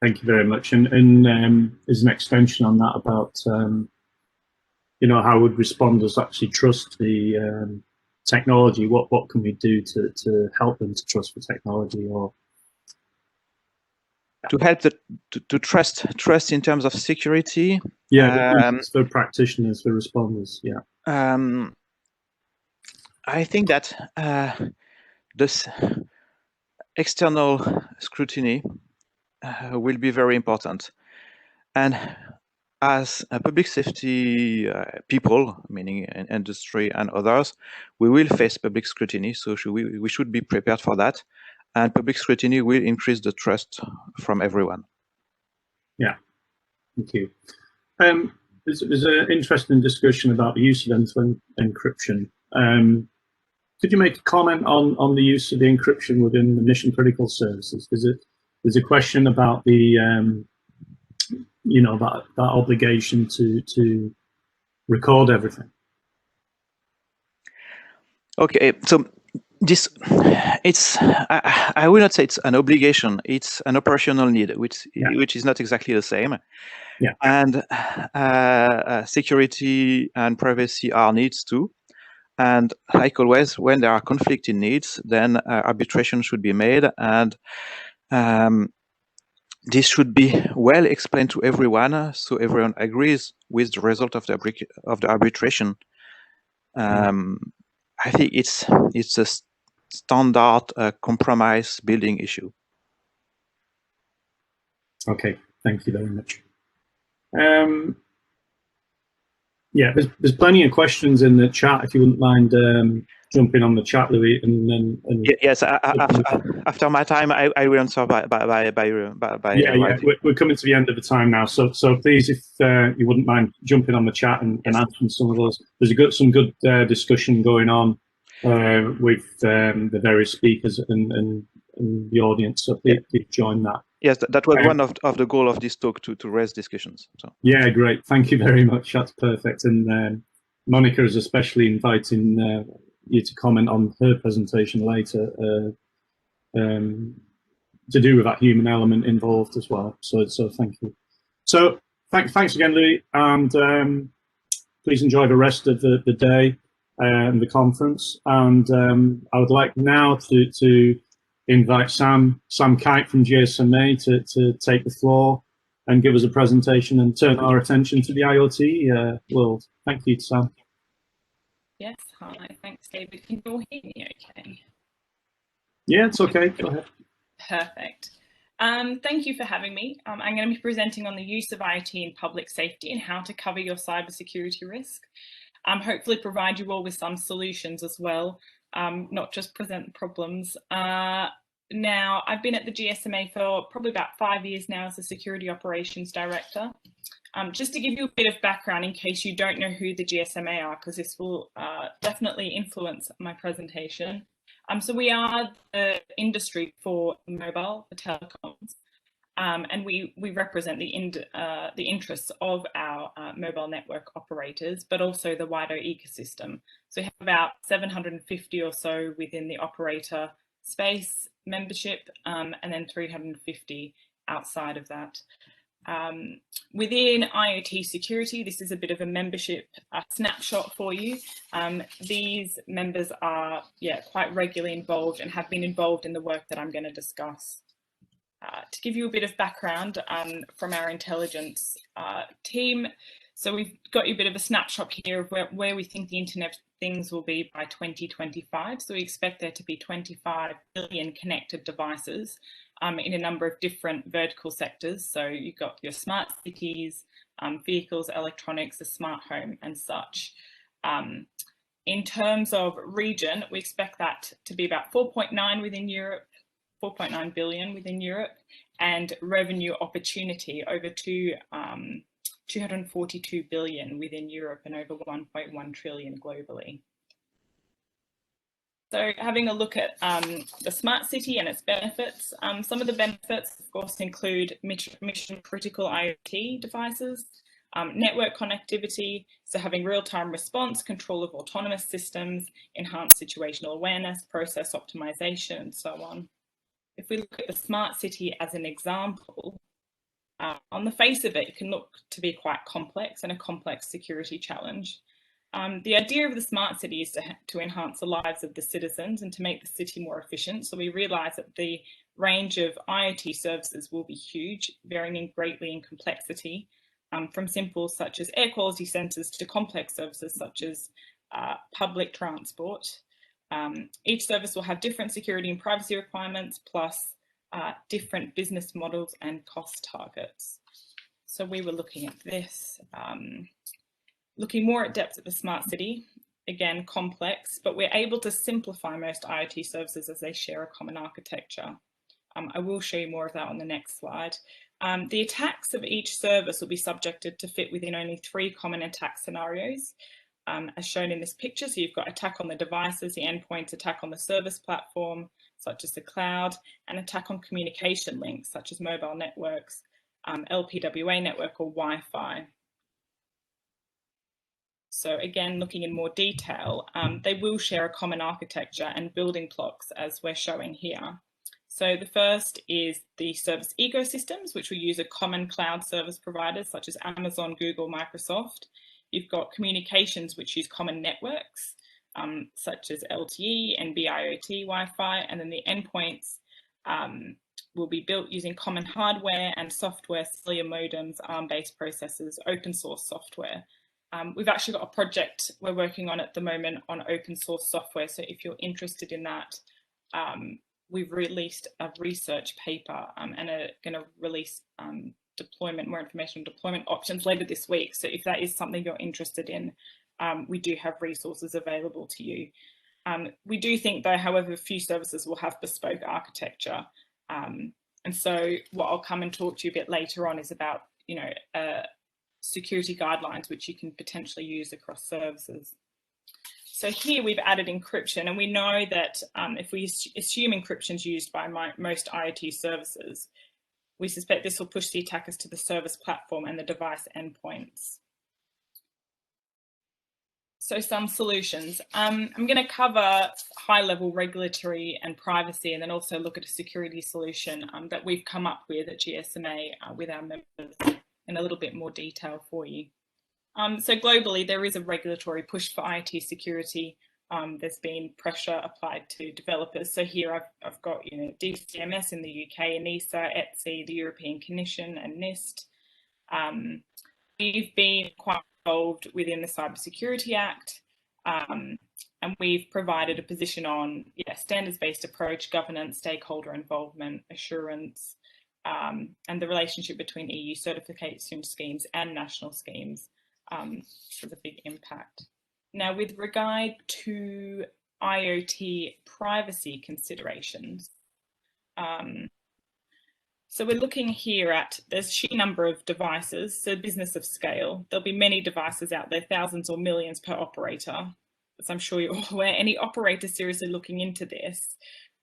thank you very much. And as an extension on that about, you know, how would responders actually trust the technology? What can we do to help them to trust the technology, or to help to trust in terms of security? Yeah, for practitioners, for responders. Yeah. I think that this external scrutiny will be very important, and as public safety people, meaning industry and others, we will face public scrutiny. So we should be prepared for that, and public scrutiny will increase the trust from everyone. Yeah, thank you. There's an interesting discussion about the use of end-to-end encryption. Could you make a comment on the use of the encryption within the mission-critical services? There's a question about the you know, that obligation to record everything. Okay, so this I will not say it's an obligation. It's an operational need, which is not exactly the same. Yeah. And security and privacy are needs too. And like always, when there are conflicting needs, then arbitration should be made, and this should be well explained to everyone, so everyone agrees with the result of the arbitration. I think it's a standard compromise building issue. Okay, thank you very much. Yeah, there's plenty of questions in the chat. If you wouldn't mind jumping on the chat, Louis, and then yes, after my time, I will answer by yeah. We're coming to the end of the time now, so please, if you wouldn't mind jumping on the chat and answering some of those. There's some good discussion going on with the various speakers and the audience, so please join that. Yes, that was one of the goal of this talk, to raise discussions. So yeah, great, thank you very much. That's perfect. And Monica is especially inviting you to comment on her presentation later, to do with that human element involved as well. So thank you. So thanks again, Louis, and please enjoy the rest of the day and the conference. And I would like now to invite Sam Kite from GSMA to take the floor and give us a presentation and turn our attention to the IoT world. Thank you, Sam. Yes, hi, thanks, David. Can you all hear me okay? Yeah, it's okay, go ahead. Perfect. Thank you for having me. I'm going to be presenting on the use of IoT in public safety and how to cover your cybersecurity risk. Hopefully provide you all with some solutions as well, not just present problems. Now, I've been at the GSMA for probably about 5 years now as a Security Operations Director. Just to give you a bit of background in case you don't know who the GSMA are, because this will definitely influence my presentation. So we are the industry for mobile, for telecoms, and we represent the interests of our mobile network operators, but also the wider ecosystem. So we have about 750 or so within the operator space membership, and then 350 outside of that. Within IoT security, this is a bit of a membership snapshot for you. These members are quite regularly involved and have been involved in the work that I'm going to discuss. To give you a bit of background from our intelligence team, so we've got you a bit of a snapshot here of where we think the Internet of Things will be by 2025. So we expect there to be 25 billion connected devices in a number of different vertical sectors. So you've got your smart cities, vehicles, electronics, the smart home and such. In terms of region, we expect that to be about 4.9 within Europe, 4.9 billion within Europe, and revenue opportunity over 242 billion within Europe and over 1.1 trillion globally. So having a look at the smart city and its benefits, some of the benefits, of course, include mission critical IoT devices, network connectivity, so having real-time response, control of autonomous systems, enhanced situational awareness, process optimization, and so on. If we look at the smart city as an example, on the face of it, it can look to be quite complex and a complex security challenge. The idea of the smart city is to enhance the lives of the citizens and to make the city more efficient. So we realise that the range of IoT services will be huge, varying greatly in complexity, from simple such as air quality sensors to complex services such as public transport. Each service will have different security and privacy requirements, plus different business models and cost targets. So we were looking at this, looking more at depth at the smart city, again, complex, but we're able to simplify most IoT services as they share a common architecture. I will show you more of that on the next slide. The attacks of each service will be subjected to fit within only 3 common attack scenarios, as shown in this picture. So you've got attack on the devices, the endpoints, attack on the service platform, such as the cloud, and attack on communication links, such as mobile networks, LPWA network or Wi-Fi. So again, looking in more detail, they will share a common architecture and building blocks as we're showing here. So the first is the service ecosystems, which will use a common cloud service providers such as Amazon, Google, Microsoft. You've got communications, which use common networks, such as LTE, NB-IoT, Wi-Fi, and then the endpoints will be built using common hardware and software, cellular modems, ARM-based processors, open source software. We've actually got a project we're working on at the moment on open source software. So if you're interested in that, we've released a research paper and are going to release deployment, more information on deployment options later this week. So if that is something you're interested in, we do have resources available to you. We do think though, however, few services will have bespoke architecture. And so what I'll come and talk to you a bit later on is about, security guidelines, which you can potentially use across services. So here we've added encryption, and we know that if we assume encryption is used by most IoT services, we suspect this will push the attackers to the service platform and the device endpoints. So some solutions. I'm going to cover high-level regulatory and privacy, and then also look at a security solution that we've come up with at GSMA with our members in a little bit more detail for you. So globally, there is a regulatory push for IT security. There's been pressure applied to developers. So here I've got DCMS in the UK, ENISA, ETSI, the European Commission, and NIST. We've been quite involved within the Cybersecurity Act, and we've provided a position on standards-based approach, governance, stakeholder involvement, assurance, and the relationship between EU certification schemes and national schemes has a big impact. Now, with regard to IoT privacy considerations, so we're looking here at there's sheer number of devices, so business of scale. There'll be many devices out there, thousands or millions per operator. As I'm sure you're all aware, any operator seriously looking into this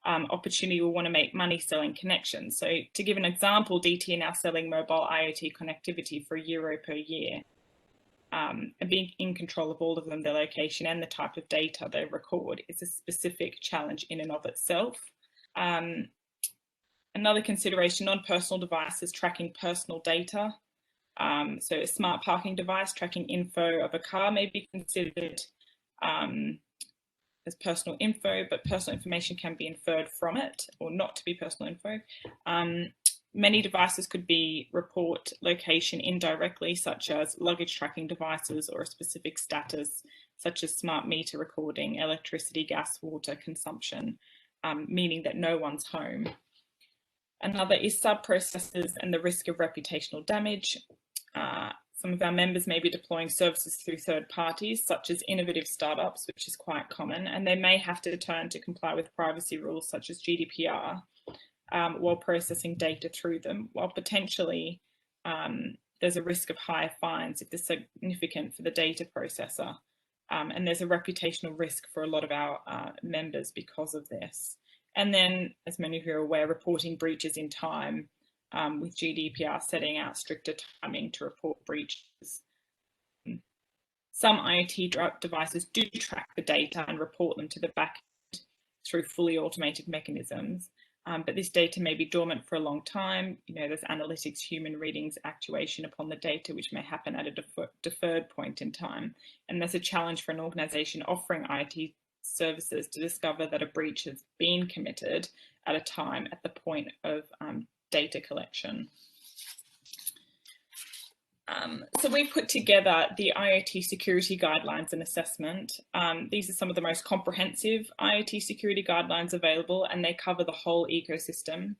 opportunity will want to make money selling connections. So to give an example, DT are now selling mobile IoT connectivity for €1 per year. And being in control of all of them, their location and the type of data they record is a specific challenge in and of itself. Another consideration, non-personal devices tracking personal data. So a smart parking device tracking info of a car may be considered as personal info, but personal information can be inferred from it or not to be personal info. Many devices could report location indirectly, such as luggage tracking devices or a specific status, such as smart meter recording, electricity, gas, water consumption, meaning that no one's home. Another is sub-processors and the risk of reputational damage. Some of our members may be deploying services through third parties, such as innovative startups, which is quite common, and they may have to turn to comply with privacy rules such as GDPR while processing data through them, while potentially there's a risk of higher fines if they're significant for the data processor. And there's a reputational risk for a lot of our members because of this. And then, as many of you are aware, reporting breaches in time, with GDPR setting out stricter timing to report breaches. Some IoT devices do track the data and report them to the back end through fully automated mechanisms, but this data may be dormant for a long time. There's analytics, human readings, actuation upon the data, which may happen at a deferred point in time. And there's a challenge for an organisation offering IoT services to discover that a breach has been committed at a time at the point of data collection. So we put together the IoT security guidelines and assessment. These are some of the most comprehensive IoT security guidelines available, and they cover the whole ecosystem.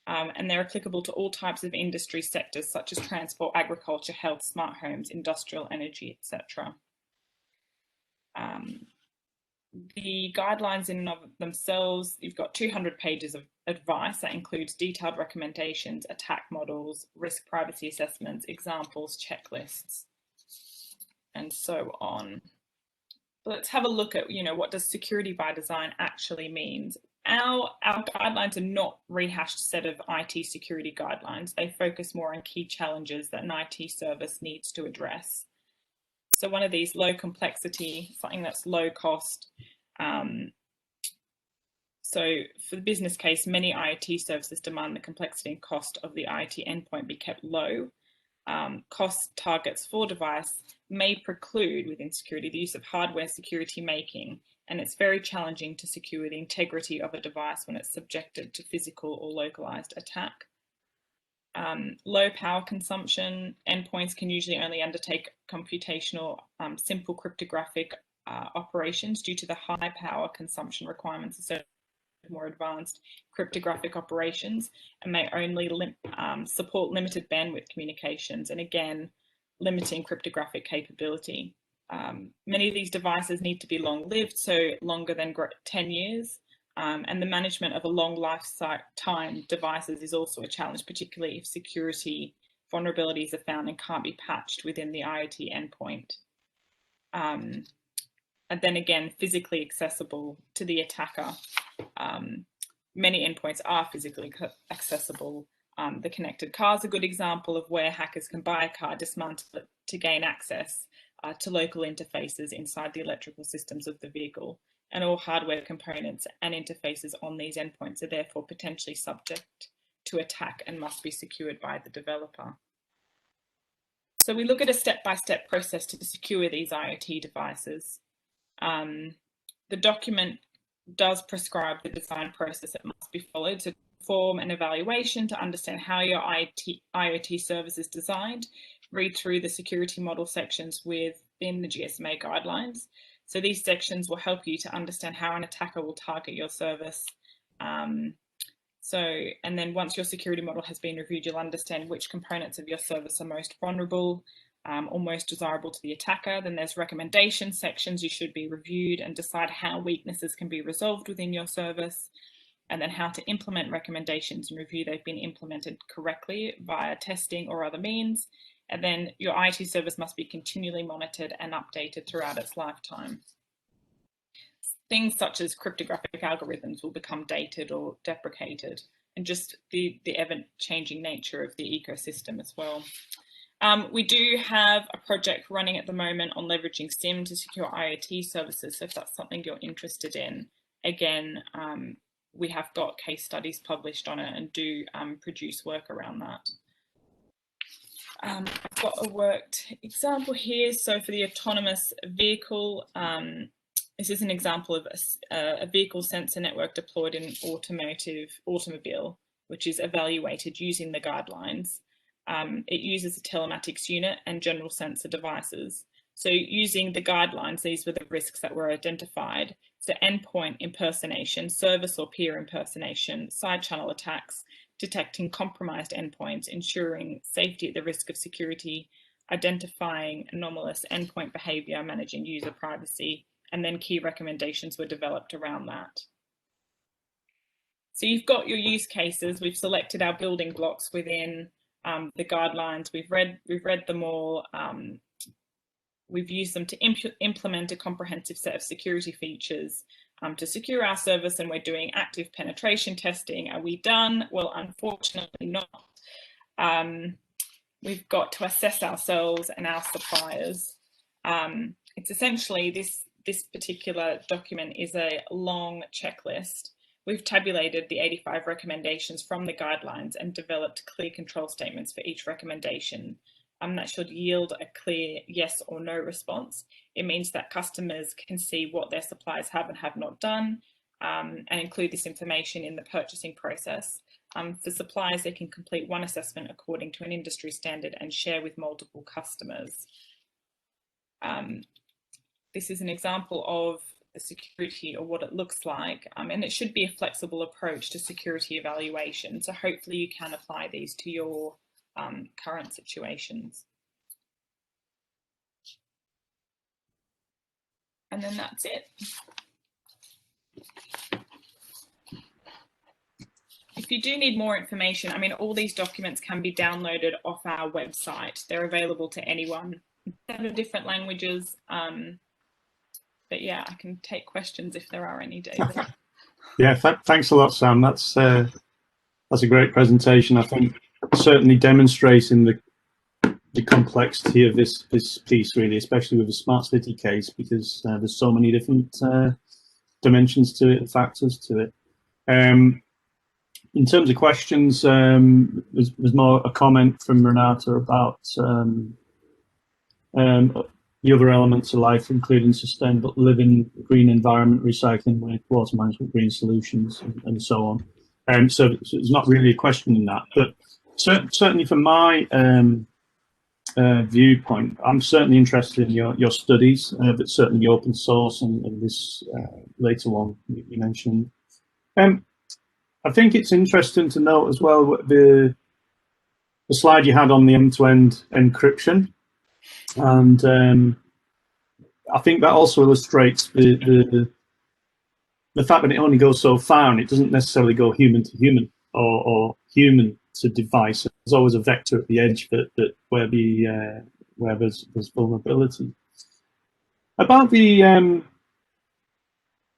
And they're applicable to all types of industry sectors such as transport, agriculture, health, smart homes, industrial, energy, etc. The guidelines in and of themselves, you've got 200 pages of advice that includes detailed recommendations, attack models, risk privacy assessments, examples, checklists, and so on. But let's have a look at, what does security by design actually means. Our guidelines are not rehashed set of IT security guidelines. They focus more on key challenges that an IT service needs to address. So one of these, low complexity, something that's low cost. So for the business case, many IoT services demand the complexity and cost of the IoT endpoint be kept low. Cost targets for device may preclude within security the use of hardware security making, and it's very challenging to secure the integrity of a device when it's subjected to physical or localized attack. Low power consumption, endpoints can usually only undertake computational simple cryptographic operations due to the high power consumption requirements associated more advanced cryptographic operations and may only support limited bandwidth communications, and again, limiting cryptographic capability. Many of these devices need to be long-lived, so longer than 10 years, and the management of a long lifetime devices is also a challenge, particularly if security vulnerabilities are found and can't be patched within the IoT endpoint. And then again, physically accessible to the attacker. Many endpoints are physically accessible. The connected car is a good example of where hackers can buy a car, dismantle it to gain access to local interfaces inside the electrical systems of the vehicle. And all hardware components and interfaces on these endpoints are therefore potentially subject to attack and must be secured by the developer. So we look at a step-by-step process to secure these IoT devices. The document does prescribe the design process that must be followed to perform an evaluation to understand how your IoT service is designed, read through the security model sections within the GSMA guidelines. So these sections will help you to understand how an attacker will target your service. And then once your security model has been reviewed, you'll understand which components of your service are most vulnerable or most desirable to the attacker. Then there's recommendation sections you should be reviewed and decide how weaknesses can be resolved within your service, and then how to implement recommendations and review they've been implemented correctly via testing or other means. And then your IT service must be continually monitored and updated throughout its lifetime. Things such as cryptographic algorithms will become dated or deprecated, and just the ever-changing nature of the ecosystem as well. We do have a project running at the moment on leveraging SIM to secure IoT services, so if that's something you're interested in, again, we have got case studies published on it and do produce work around that. I've got a worked example here. So for the autonomous vehicle, this is an example of a vehicle sensor network deployed in automobile, which is evaluated using the guidelines. It uses a telematics unit and general sensor devices. So using the guidelines, these were the risks that were identified. So endpoint impersonation, service or peer impersonation, side channel attacks, detecting compromised endpoints, ensuring safety at the risk of security, identifying anomalous endpoint behavior, managing user privacy, and then key recommendations were developed around that. So you've got your use cases. We've selected our building blocks within the guidelines. We've read them all. We've used them to implement a comprehensive set of security features to secure our service, and we're doing active penetration testing. Are we done? Well, unfortunately not. We've got to assess ourselves and our suppliers. It's essentially this particular document is a long checklist. We've tabulated the 85 recommendations from the guidelines and developed clear control statements for each recommendation. That should yield a clear yes or no response. It means that customers can see what their suppliers have and have not done, and include this information in the purchasing process. For suppliers, they can complete one assessment according to an industry standard and share with multiple customers. This is an example of the security or what it looks like, and it should be a flexible approach to security evaluation. So hopefully you can apply these to your current situations. And then that's it. If you do need more information, I mean, all these documents can be downloaded off our website. They're available to anyone in 7 different languages. But yeah, I can take questions if there are any, David. Yeah, thanks a lot, Sam. That's a great presentation. I think certainly demonstrating the complexity of this piece, really, especially with the smart city case, because there's so many different dimensions to it and factors to it. In terms of questions, there's more a comment from Renata about the other elements of life, including sustainable living, green environment, recycling, water management, green solutions, and so on. So there's not really a question in that, but certainly from my viewpoint, I'm certainly interested in your studies, but certainly open source and this later one you mentioned. I think it's interesting to note as well the slide you had on the end-to-end encryption, and I think that also illustrates the fact that it only goes so far and it doesn't necessarily go human to human or human to device. There's always a vector at the edge where there's vulnerability. About the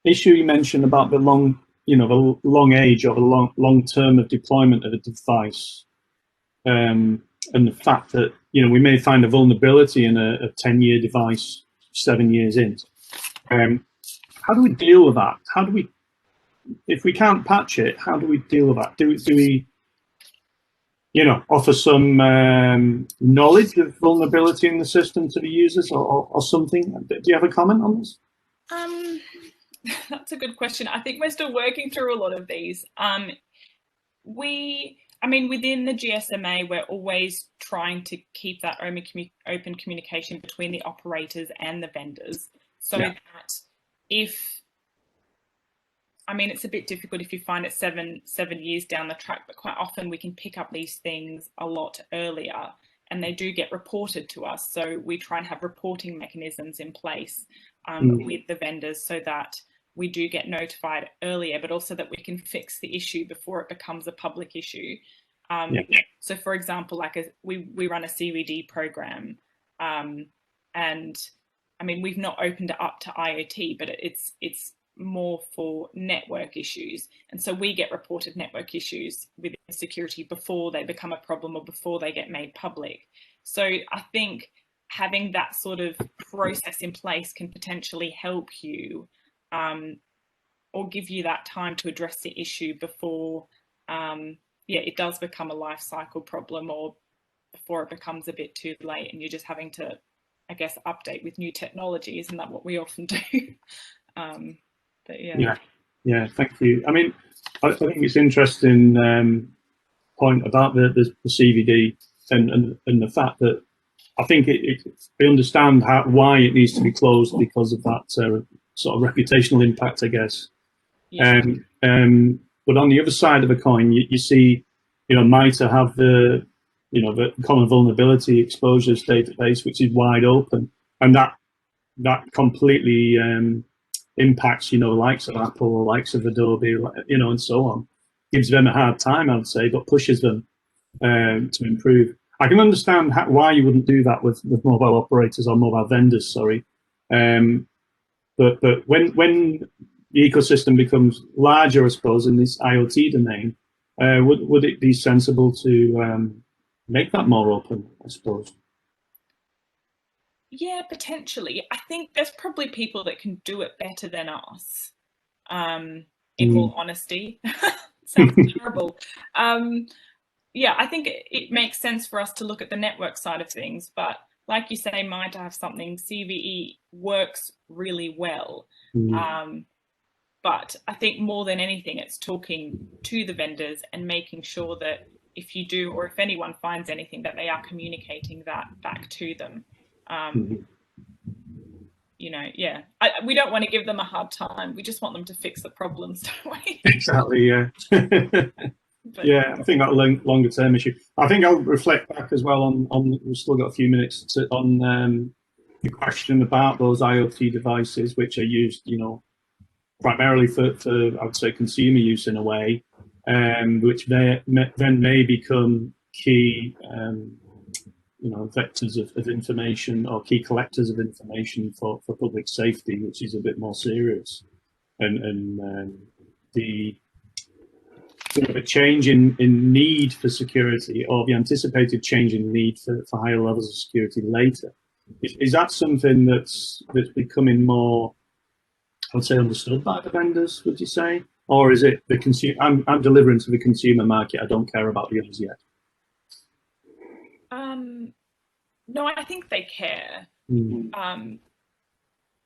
issue you mentioned about the long age or the long term of deployment of a device, and the fact that we may find a vulnerability in a 10-year device 7 years in. How do we deal with that? How do we, if we can't patch it, how do we deal with that? Do we offer some knowledge of vulnerability in the system to the users or something? Do you have a comment on this? That's a good question. I think we're still working through a lot of these. Within the GSMA, we're always trying to keep that open communication between the operators and the vendors, so that it's a bit difficult if you find it seven years down the track, but quite often we can pick up these things a lot earlier and they do get reported to us. So we try and have reporting mechanisms in place with the vendors so that we do get notified earlier, but also that we can fix the issue before it becomes a public issue. So for example, we run a CVD program, and we've not opened it up to IoT, but it's more for network issues. And so we get reported network issues within security before they become a problem or before they get made public. So I think having that sort of process in place can potentially help you or give you that time to address the issue before it does become a life cycle problem or before it becomes a bit too late and you're just having to, I guess, update with new technology. Isn't that what we often do? But yeah, thank you. I think it's interesting point about the CVD and the fact that I think we understand why it needs to be closed because of that sort of reputational impact, I guess. But on the other side of the coin, you see, MITRE have the common vulnerability exposures database, which is wide open, and that completely impacts, the likes of Apple, the likes of Adobe, and so on. Gives them a hard time, I would say, but pushes them to improve. I can understand why you wouldn't do that with mobile operators or mobile vendors, sorry. But when the ecosystem becomes larger, I suppose, in this IoT domain, would it be sensible to make that more open, I suppose? Yeah, potentially. I think there's probably people that can do it better than us, in all honesty. Sounds terrible. I think it makes sense for us to look at the network side of things, but like you say, might have something, CVE works really well. But I think more than anything, it's talking to the vendors and making sure that if you do, or if anyone finds anything, that they are communicating that back to them. We don't want to give them a hard time. We just want them to fix the problems, don't we? Exactly, yeah. But, I think that longer term issue. I think I'll reflect back as well on we've still got a few minutes on the question about those IoT devices, which are used, primarily for I would say consumer use in a way, which then may become key vectors of information or key collectors of information for public safety, which is a bit more serious, and the change in need for security, or the anticipated change in need for higher levels of security later. Is that something that's becoming more, I would say, understood by the vendors, would you say? Or is it the consumer, I'm delivering to the consumer market, I don't care about the others yet? No, I think they care.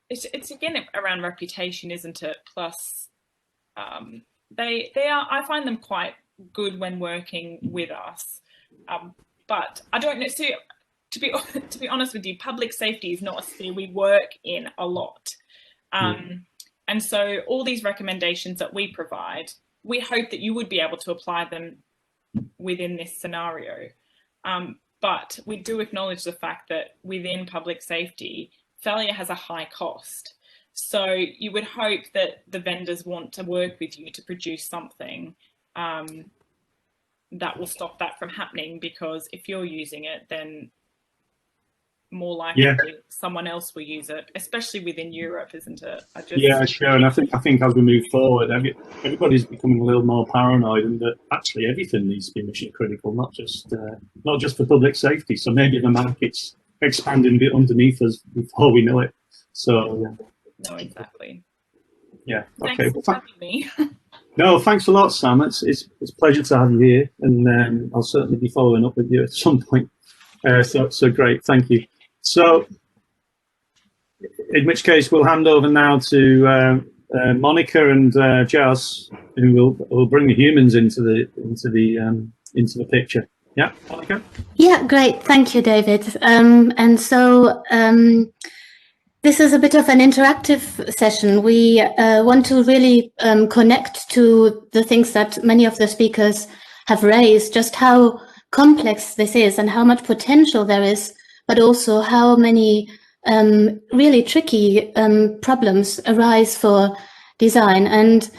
It's again around reputation, isn't it? Plus, they are. I find them quite good when working with us, but I don't know. So, to be honest with you, public safety is not a sphere we work in a lot, and And so all these recommendations that we provide, we hope that you would be able to apply them within this scenario. But we do acknowledge the fact that within public safety, failure has a high cost. So you would hope that the vendors want to work with you to produce something that will stop that from happening, because if you're using it, then more likely someone else will use it, especially within Europe, isn't it? Yeah, sure. And I think as we move forward, everybody's becoming a little more paranoid, and that actually everything needs to be mission critical, not just for public safety. So maybe the market's expanding a bit underneath us before we know it. So no, exactly. Yeah. Thanks Okay. for having me. No, thanks a lot, Sam. It's a pleasure to have you here, and I'll certainly be following up with you at some point. So great, thank you. So, in which case, we'll hand over now to Monica and Jazz, who will bring the humans into the picture. Yeah, Monica. Yeah, great. Thank you, David. And so this is a bit of an interactive session. We want to really connect to the things that many of the speakers have raised, just how complex this is and how much potential there is, but also how many really tricky problems arise for design. And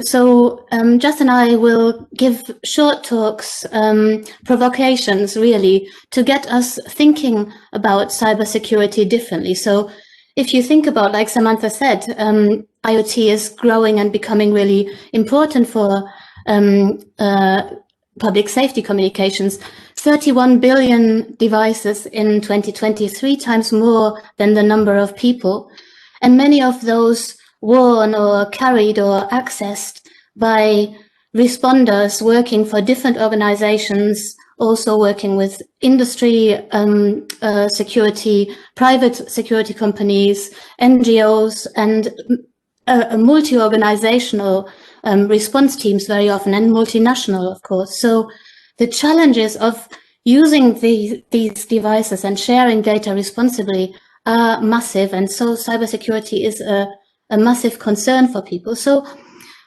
so Jess and I will give short talks, provocations really, to get us thinking about cybersecurity differently. So if you think about, like Samantha said, IoT is growing and becoming really important for public safety communications. 31 billion devices in 2020, 3 times more than the number of people. And many of those worn or carried or accessed by responders working for different organizations, also working with industry security, private security companies, NGOs, and multi-organizational response teams very often, and multinational, of course. So the challenges of using these devices and sharing data responsibly are massive, and so cybersecurity is a massive concern for people. So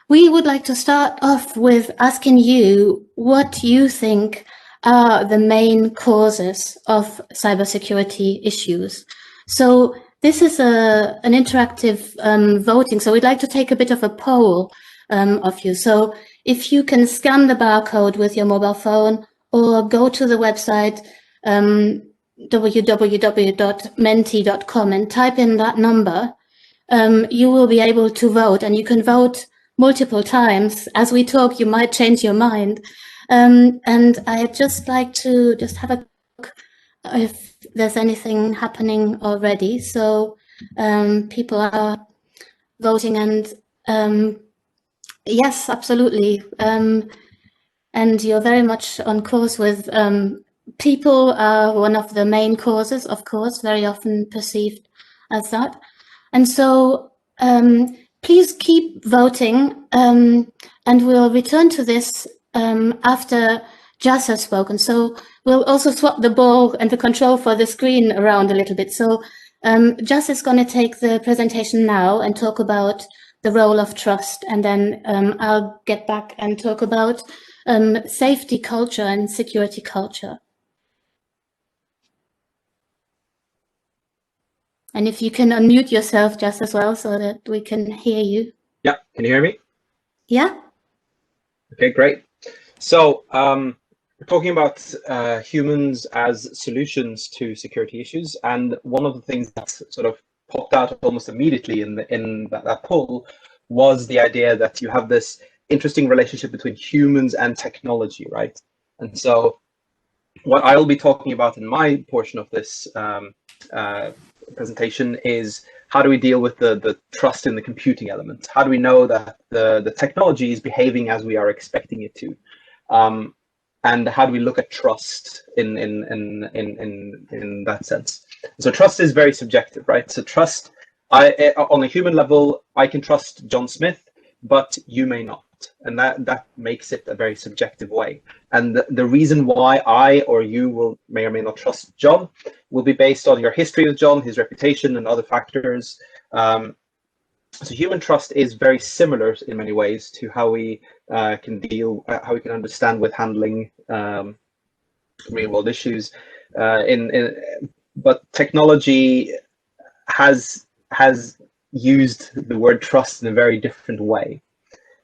we would like to start off with asking you what you think are the main causes of cybersecurity issues. So this is an interactive voting, so we'd like to take a bit of a poll of you. So if you can scan the barcode with your mobile phone or go to the website www.menti.com and type in that number, you will be able to vote, and you can vote multiple times. As we talk, you might change your mind. And I'd just like to just have a look if there's anything happening already. So people are voting, and yes, absolutely. And you're very much on course with people are one of the main causes, of course, very often perceived as that. And so please keep voting, and we'll return to this after Jazz has spoken. So we'll also swap the ball and the control for the screen around a little bit. So Jazz is going to take the presentation now and talk about the role of trust, and then I'll get back and talk about safety culture and security culture. And if you can unmute yourself just as well so that we can hear you. Yeah, can you hear me? Yeah. Okay, great. So we're talking about humans as solutions to security issues. And one of the things that sort of popped out almost immediately in that poll was the idea that you have this interesting relationship between humans and technology, right? And so what I'll be talking about in my portion of this presentation is how do we deal with the trust in the computing element? How do we know that the technology is behaving as we are expecting it to? And how do we look at trust in that sense? So trust is very subjective, right? So trust, on a human level, I can trust John Smith, but you may not. And that makes it a very subjective way. And the reason why I or you may or may not trust John will be based on your history with John, his reputation, and other factors. So human trust is very similar in many ways to how we can understand with handling real world issues. But technology has used the word trust in a very different way.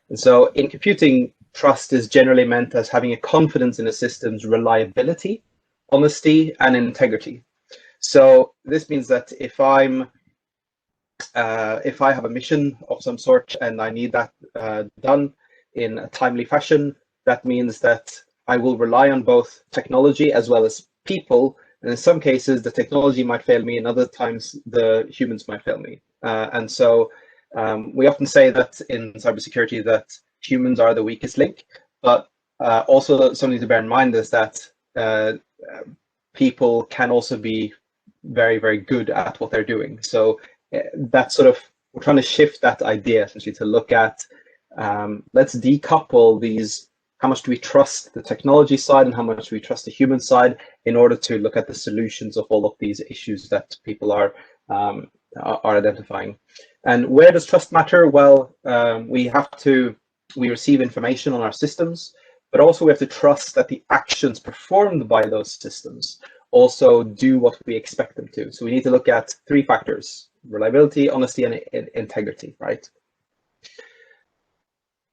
And so in computing, trust is generally meant as having a confidence in a system's reliability, honesty, and integrity. So this means that if I have a mission of some sort and I need that done in a timely fashion, that means that I will rely on both technology as well as people. And in some cases, the technology might fail me, and other times the humans might fail me. And so we often say that in cybersecurity that humans are the weakest link, but also something to bear in mind is that people can also be very, very good at what they're doing. So that's sort of, we're trying to shift that idea essentially to look at, let's decouple these, how much do we trust the technology side and how much do we trust the human side in order to look at the solutions of all of these issues that people are identifying. And where does trust matter? Well, we receive information on our systems, but also we have to trust that the actions performed by those systems also do what we expect them to. So we need to look at three factors: reliability, honesty, and integrity, right?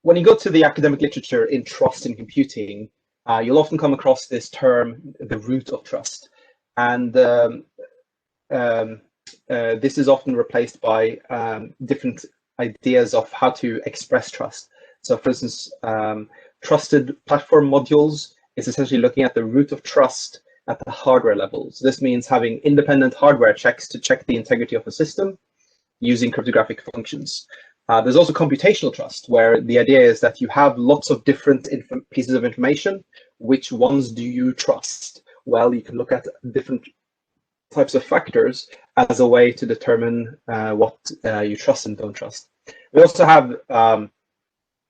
When you go to the academic literature in trust in computing, you'll often come across this term, the root of trust. And this is often replaced by different ideas of how to express trust. So for instance, trusted platform modules is essentially looking at the root of trust at the hardware level. So this means having independent hardware checks to check the integrity of a system using cryptographic functions. There's also computational trust, where the idea is that you have lots of different pieces of information. Which ones do you trust? Well, you can look at different types of factors as a way to determine what you trust and don't trust. We also have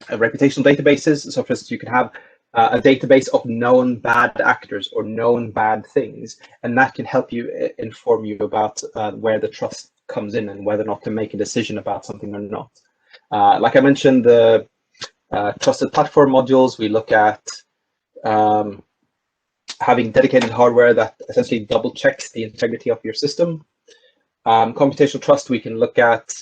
reputational databases. So for instance, you can have a database of known bad actors or known bad things, and that can help you inform you about where the trust comes in and whether or not to make a decision about something or not. Like I mentioned, the trusted platform modules, we look at having dedicated hardware that essentially double checks the integrity of your system. Computational trust, we can look at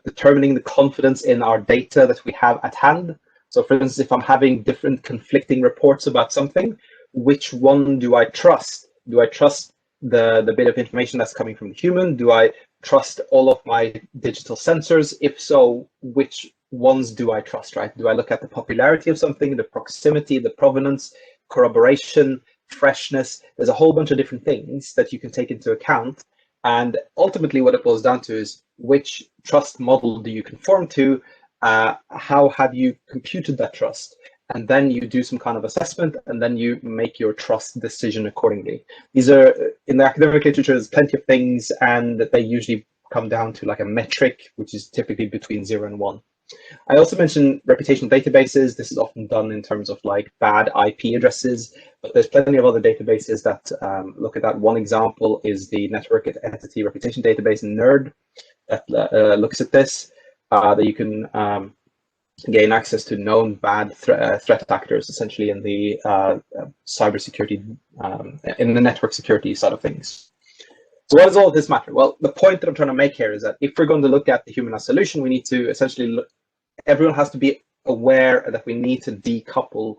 determining the confidence in our data that we have at hand. So for instance, if I'm having different conflicting reports about something, which one do I trust? Do I trust the bit of information that's coming from the human? Do I trust all of my digital sensors? If so, which ones do I trust, right? Do I look at the popularity of something, the proximity, the provenance, corroboration, freshness? There's a whole bunch of different things that you can take into account. And ultimately what it boils down to is which trust model do you conform to? How have you computed that trust? And then you do some kind of assessment, and then you make your trust decision accordingly. These are, in the academic literature, there's plenty of things, and they usually come down to like a metric, which is typically between 0 and 1. I also mentioned reputational databases. This is often done in terms of like bad IP addresses, but there's plenty of other databases that look at that. One example is the Network Entity Reputation Database, NERD, that looks at this, that you can gain access to known bad threat actors, essentially in the cybersecurity, in the network security side of things. So what does all of this matter? Well, the point that I'm trying to make here is that if we're going to look at the human as solution, we need to essentially look, everyone has to be aware that we need to decouple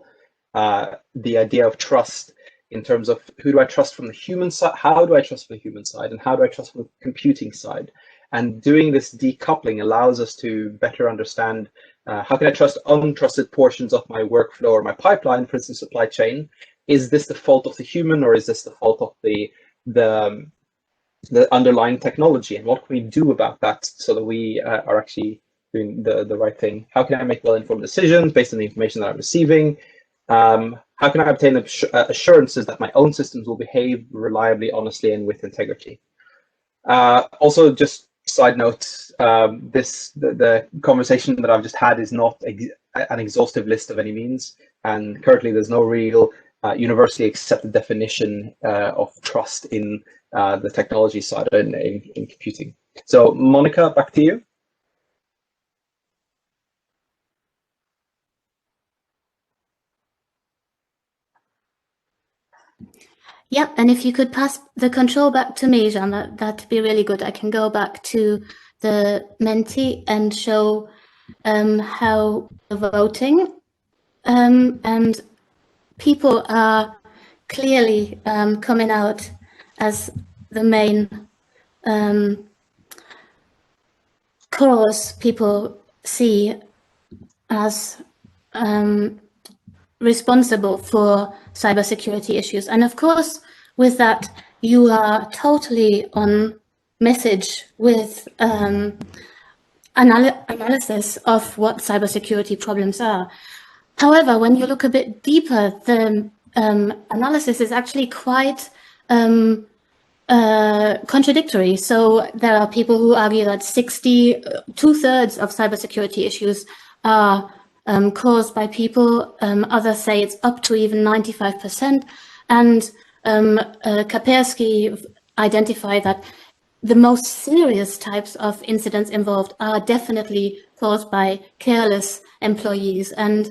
the idea of trust in terms of who do I trust from the human side, how do I trust from the human side, and how do I trust from the computing side? And doing this decoupling allows us to better understand how can I trust untrusted portions of my workflow or my pipeline, for instance, supply chain. Is this the fault of the human, or is this the fault of the underlying technology? And what can we do about that so that we are actually doing the right thing? How can I make well-informed decisions based on the information that I'm receiving? How can I obtain assurances that my own systems will behave reliably, honestly, and with integrity? Also, just side note, the conversation that I've just had is not an exhaustive list of any means, and currently there's no real universally accepted definition of trust in the technology side in computing. So Monica, back to you. Yep, and if you could pass the control back to me, Jean, that'd be really good. I can go back to the Menti and show how the voting, and people are clearly coming out as the main cause people see as responsible for cybersecurity issues. And of course, with that, you are totally on message with analysis of what cybersecurity problems are. However, when you look a bit deeper, the analysis is actually quite contradictory. So there are people who argue that 2/3 of cybersecurity issues are caused by people. Others say it's up to even 95%. And Kaspersky identified that the most serious types of incidents involved are definitely caused by careless employees. And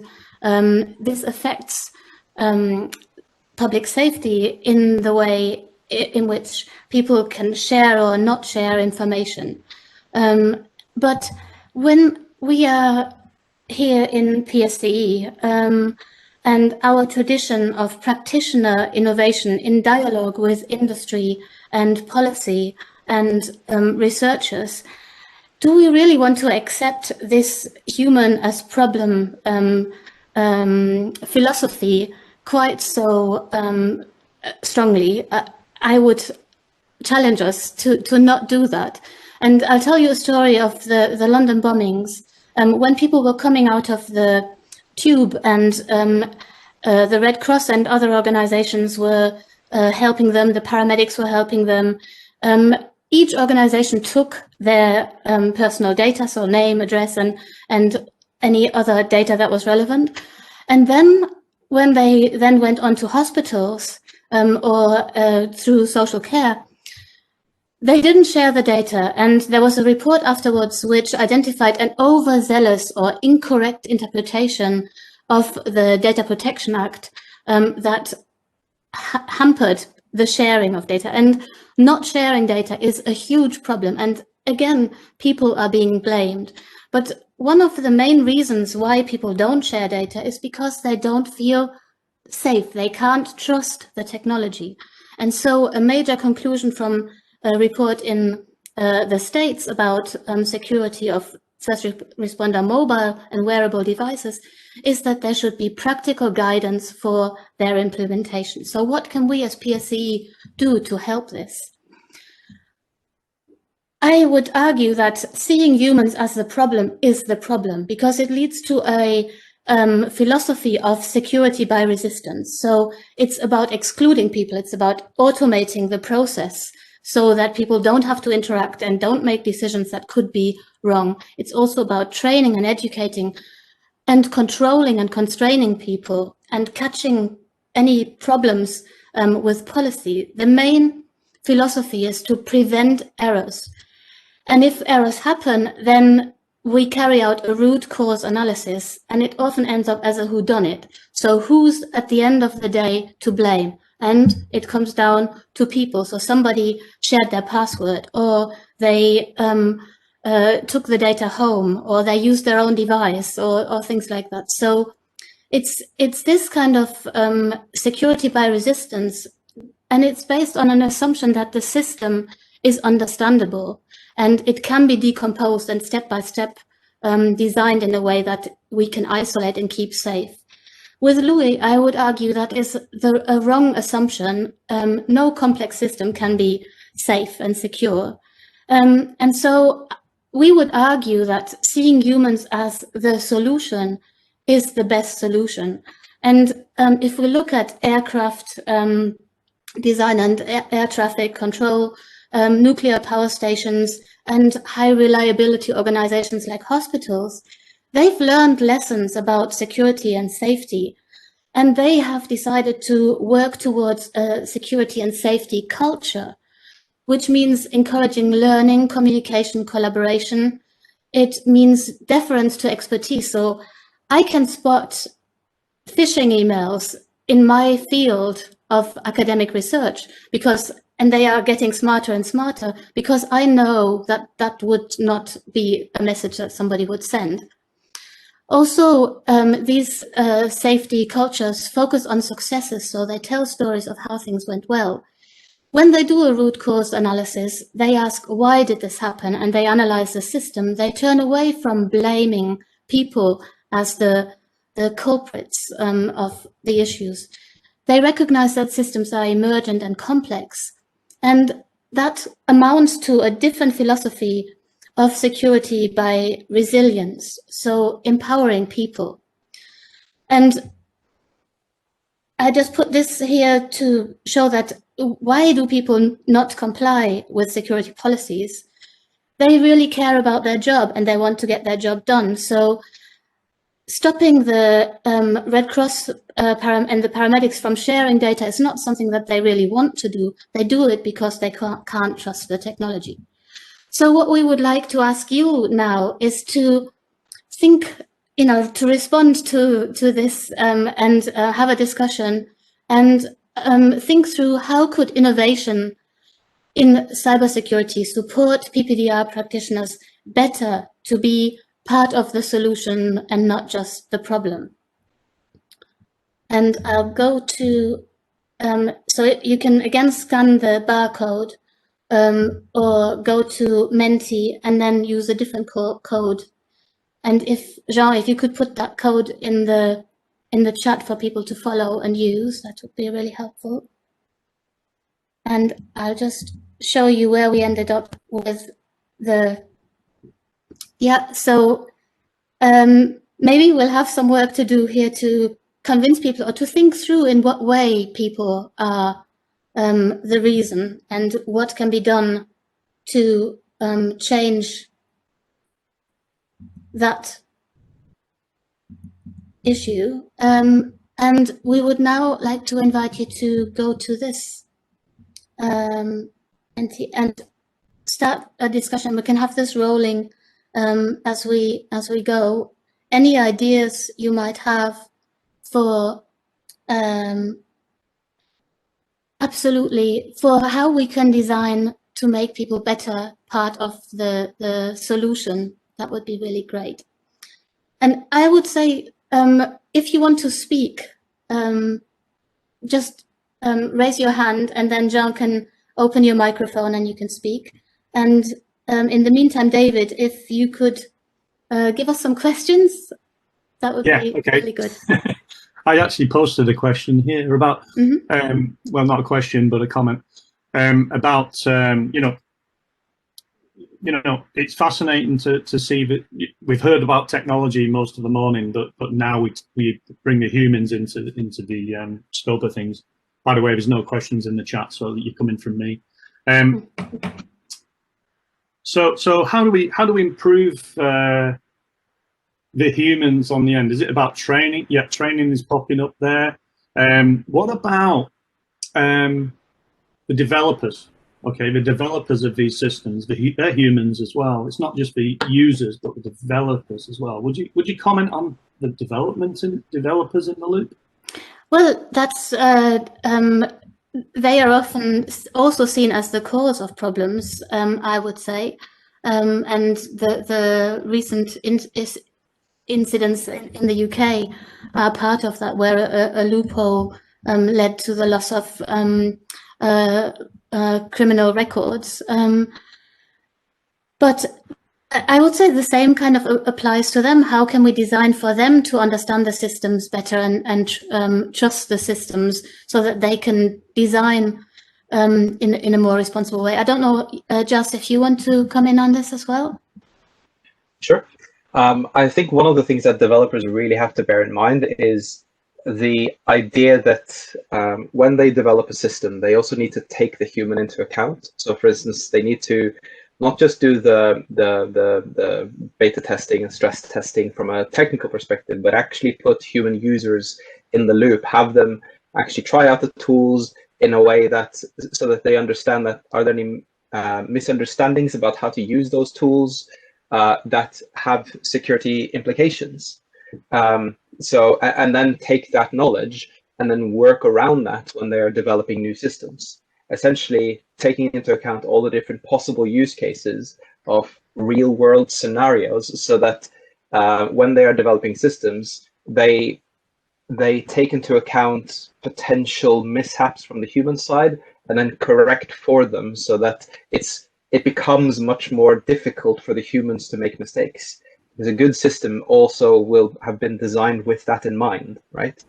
this affects public safety in the way in which people can share or not share information. But when we are here in PSCE and our tradition of practitioner innovation in dialogue with industry and policy and researchers, do we really want to accept this human as problem philosophy quite so strongly? I would challenge us to not do that. And I'll tell you a story of the London bombings. When people were coming out of the tube and the Red Cross and other organizations were helping them, the paramedics were helping them, each organization took their personal data, so name, address, and any other data that was relevant. And then when they then went on to hospitals or through social care, they didn't share the data. And there was a report afterwards which identified an overzealous or incorrect interpretation of the Data Protection Act that hampered the sharing of data. And not sharing data is a huge problem. And again, people are being blamed. But one of the main reasons why people don't share data is because they don't feel safe. They can't trust the technology. And so a major conclusion from a report in the States about security of first responder mobile and wearable devices is that there should be practical guidance for their implementation. So what can we as PSCE do to help this? I would argue that seeing humans as the problem is the problem, because it leads to a philosophy of security by resistance. So it's about excluding people. It's about automating the process so that people don't have to interact and don't make decisions that could be wrong. It's also about training and educating and controlling and constraining people and catching any problems with policy. The main philosophy is to prevent errors. And if errors happen, then we carry out a root cause analysis, and it often ends up as a whodunit. So who's at the end of the day to blame? And it comes down to people. So somebody shared their password, or they took the data home, or they used their own device, or things like that. So it's this kind of security by resistance, and it's based on an assumption that the system is understandable and it can be decomposed and step by step designed in a way that we can isolate and keep safe. With Louis, I would argue that is a wrong assumption. No complex system can be safe and secure. And so we would argue that seeing humans as the solution is the best solution. And if we look at aircraft design and air traffic control, nuclear power stations, and high reliability organizations like hospitals, they've learned lessons about security and safety, and they have decided to work towards a security and safety culture, which means encouraging learning, communication, collaboration. It means deference to expertise. So I can spot phishing emails in my field of academic research, and they are getting smarter and smarter, because I know that that would not be a message that somebody would send. Also, these safety cultures focus on successes, so they tell stories of how things went well. When they do a root cause analysis, they ask, why did this happen? And they analyze the system. They turn away from blaming people as the culprits of the issues. They recognize that systems are emergent and complex, and that amounts to a different philosophy of security by resilience, so empowering people. And I just put this here to show that why do people not comply with security policies? They really care about their job and they want to get their job done. So stopping the Red Cross and the paramedics from sharing data is not something that they really want to do. They do it because they can't trust the technology. So what we would like to ask you now is to think, to respond to this and have a discussion and think through how could innovation in cybersecurity support PPDR practitioners better to be part of the solution and not just the problem. And I'll go to, so you can again scan the barcode or go to Menti and then use a different code. And if, Jean, if you could put that code in the chat for people to follow and use, that would be really helpful. And I'll just show you where we ended up with the, so maybe we'll have some work to do here to convince people or to think through in what way people are the reason and what can be done to change that issue. And we would now like to invite you to go to this and start a discussion. We can have this rolling as we go. Any ideas you might have for absolutely for how we can design to make people better part of the solution, that would be really great. And I would say, if you want to speak, just raise your hand and then Jean can open your microphone and you can speak. And in the meantime, David, if you could give us some questions, that would be really good. I actually posted a question here about, well, not a question, but a comment about, it's fascinating to see that we've heard about technology most of the morning, but now we bring the humans into the scope of things. By the way, there's no questions in the chat, so you're coming from me. So how do we improve the humans on the end? Is it about training? Yeah, training is popping up there. What about the developers? Okay, the developers of these systems, they're humans as well. It's not just the users, but the developers as well. Would you comment on the developers in the loop? Well, that's they are often also seen as the cause of problems, I would say, and the recent incidents in the UK are part of that, where a loophole led to the loss of criminal records. But I would say the same kind of applies to them. How can we design for them to understand the systems better and trust the systems so that they can design in a more responsible way? I don't know, Just, if you want to come in on this as well? Sure. I think one of the things that developers really have to bear in mind is the idea that when they develop a system, they also need to take the human into account. So, for instance, they need to not just do the beta testing and stress testing from a technical perspective, but actually put human users in the loop, have them actually try out the tools in a way that so that they understand that are there any misunderstandings about how to use those tools that have security implications. So, and then take that knowledge and then work around that when they're developing new systems. Essentially taking into account all the different possible use cases of real world scenarios, so that when they are developing systems, they take into account potential mishaps from the human side and then correct for them, so that it becomes much more difficult for the humans to make mistakes. Because a good system also will have been designed with that in mind, right?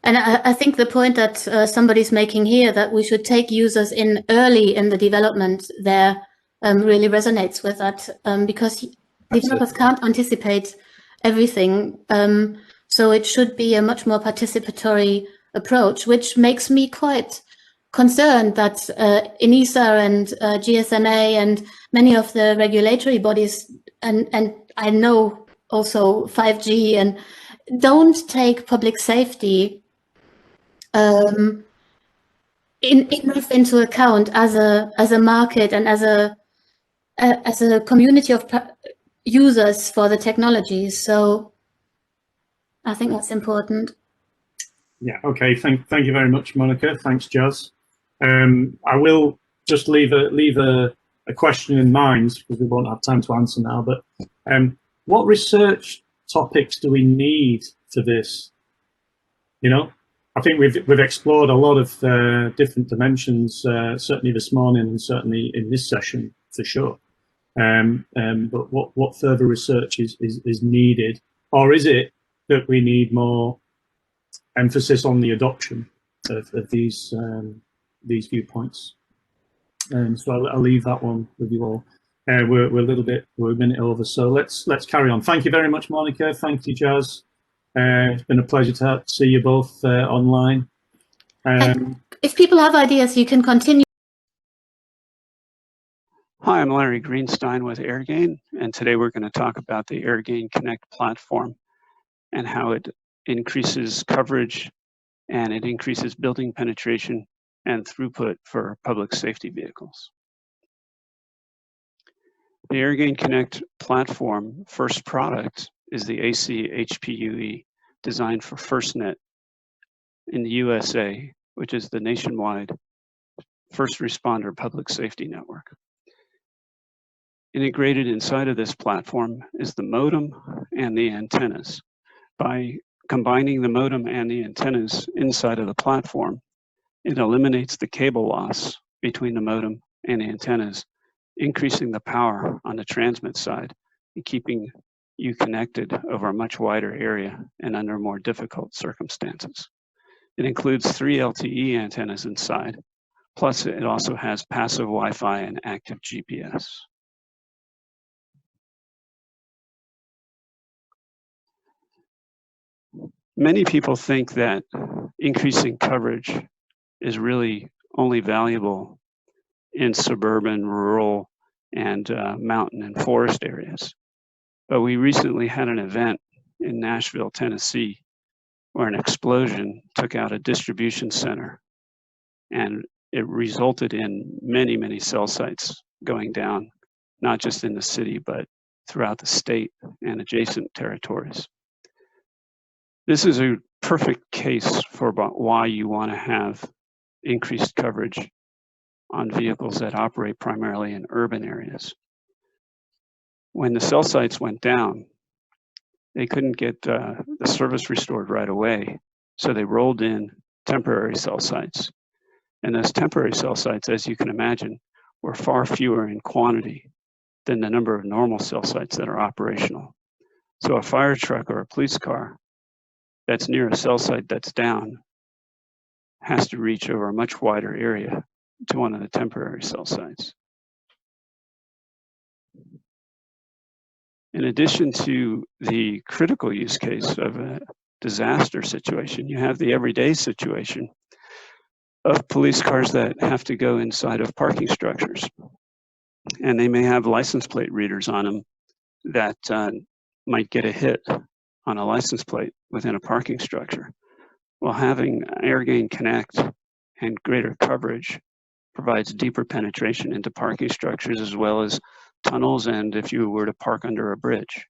And I think the point that somebody's making here, that we should take users in early in the development there, really resonates with that, because developers can't anticipate everything. So it should be a much more participatory approach, which makes me quite concerned that ENISA and GSMA and many of the regulatory bodies, and I know also 5G, and don't take public safety enough into account as a market and as a community of users for the technologies. So I think that's important. Yeah. Okay. Thank you very much, Monica. Thanks, Jazz. I will just leave a question in mind, because we won't have time to answer now. But what research topics do we need for this? You know, I think we've explored a lot of different dimensions, certainly this morning and certainly in this session for sure. But what further research is needed, or is it that we need more emphasis on the adoption of these viewpoints? So I'll leave that one with you all. We're a minute over, so let's carry on. Thank you very much, Monica. Thank you, Jazz. It's been a pleasure to see you both online. If people have ideas, you can continue. Hi, I'm Larry Greenstein with AirGain, and today we're going to talk about the AirGain Connect platform and how it increases coverage and it increases building penetration and throughput for public safety vehicles. The AirGain Connect platform first product is the AC Hpue, designed for FirstNet in the USA, which is the nationwide first responder public safety network. Integrated inside of this platform is the modem and the antennas. By combining the modem and the antennas inside of the platform, it eliminates the cable loss between the modem and the antennas, increasing the power on the transmit side and keeping you connected over a much wider area and under more difficult circumstances. It includes 3 LTE antennas inside, plus it also has passive Wi-Fi and active GPS. Many people think that increasing coverage is really only valuable in suburban, rural, and mountain and forest areas. But we recently had an event in Nashville, Tennessee, where an explosion took out a distribution center, and it resulted in many, many cell sites going down, not just in the city, but throughout the state and adjacent territories. This is a perfect case for why you want to have increased coverage on vehicles that operate primarily in urban areas. When the cell sites went down, they couldn't get the service restored right away, so they rolled in temporary cell sites. And those temporary cell sites, as you can imagine, were far fewer in quantity than the number of normal cell sites that are operational. So a fire truck or a police car that's near a cell site that's down has to reach over a much wider area to one of the temporary cell sites. In addition to the critical use case of a disaster situation, you have the everyday situation of police cars that have to go inside of parking structures. And they may have license plate readers on them that might get a hit on a license plate within a parking structure. Well, having AirGain Connect and greater coverage provides deeper penetration into parking structures as well as tunnels, and if you were to park under a bridge.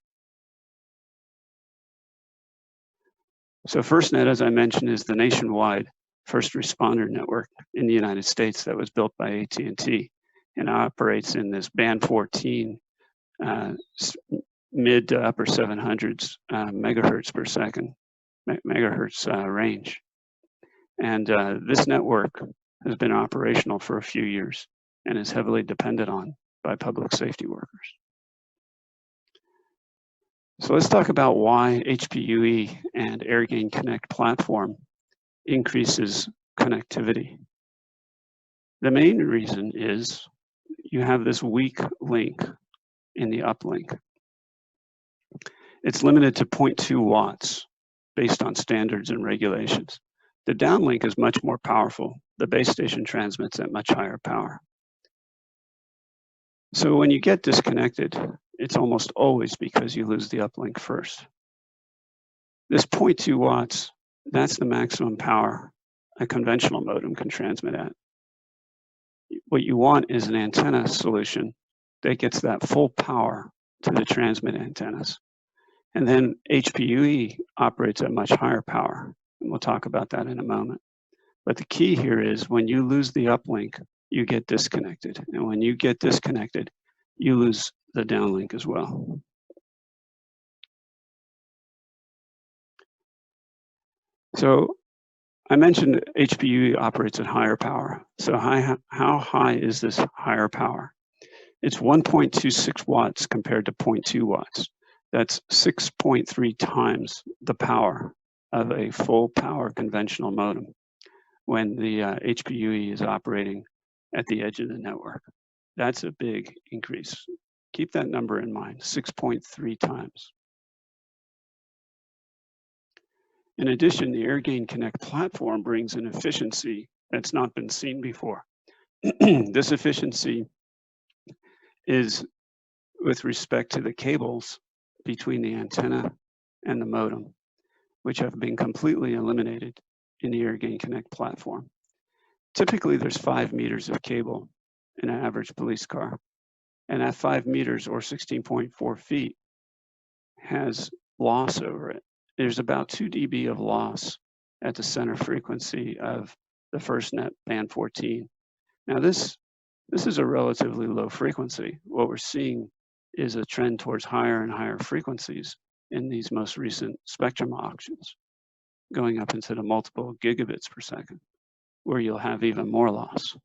So FirstNet, as I mentioned, is the nationwide first responder network in the United States that was built by AT&T and operates in this band 14 mid to upper 700s megahertz per second, megahertz range. And this network has been operational for a few years and is heavily depended on by public safety workers. So let's talk about why Hpue and AirGain Connect platform increases connectivity. The main reason is you have this weak link in the uplink. It's limited to 0.2 watts based on standards and regulations. The downlink is much more powerful. The base station transmits at much higher power. So when you get disconnected, it's almost always because you lose the uplink first. This 0.2 watts, that's the maximum power a conventional modem can transmit at. What you want is an antenna solution that gets that full power to the transmit antennas. And then Hpue operates at much higher power. And we'll talk about that in a moment. But the key here is when you lose the uplink, you get disconnected. And when you get disconnected, you lose the downlink as well. So I mentioned Hpue operates at higher power. So how high is this higher power? It's 1.26 watts compared to 0.2 watts. That's 6.3 times the power of a full power conventional modem when the Hpue is operating at the edge of the network. That's a big increase. Keep that number in mind, 6.3 times. In addition, the AirGain Connect platform brings an efficiency that's not been seen before. This efficiency is with respect to the cables between the antenna and the modem, which have been completely eliminated in the AirGain Connect platform. Typically, there's 5 meters of cable in an average police car, and that 5 meters or 16.4 feet has loss over it. There's about 2 dB of loss at the center frequency of the FirstNet band 14. Now this is a relatively low frequency. What we're seeing is a trend towards higher and higher frequencies in these most recent spectrum auctions, going up into the multiple gigabits per second, where you'll have even more loss.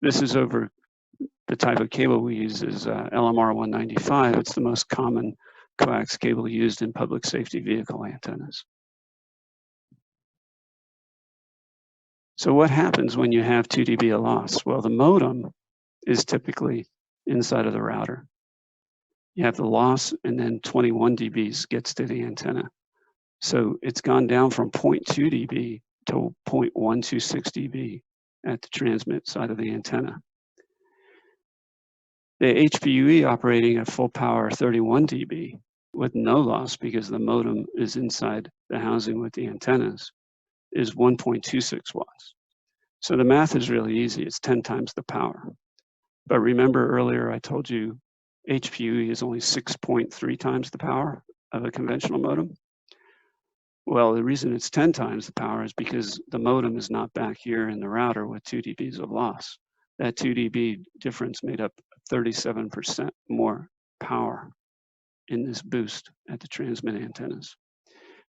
This is over the type of cable we use is LMR 195. It's the most common coax cable used in public safety vehicle antennas. So what happens when you have 2 dB of loss? Well, the modem is typically inside of the router. You have the loss and then 21 dBs gets to the antenna. So it's gone down from 0.2 dB to 0.126 dB at the transmit side of the antenna. The Hpue operating at full power 31 dB with no loss because the modem is inside the housing with the antennas is 1.26 watts. So the math is really easy. It's 10 times the power. But remember earlier I told you Hpue is only 6.3 times the power of a conventional modem. Well, the reason it's 10 times the power is because the modem is not back here in the router with 2 dBs of loss. That 2 dB difference made up 37% more power in this boost at the transmit antennas.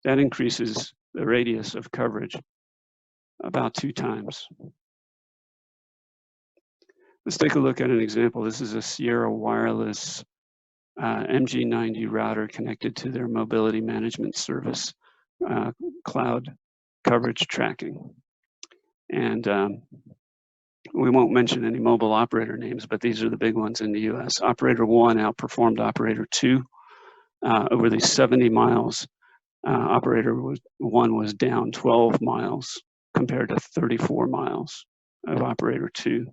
That increases the radius of coverage about 2 times. Let's take a look at an example. This is a Sierra Wireless MG90 router connected to their mobility management service cloud coverage tracking. And we won't mention any mobile operator names, but these are the big ones in the US. Operator 1 outperformed Operator 2 over these 70 miles. Operator 1 was down 12 miles compared to 34 miles of Operator 2.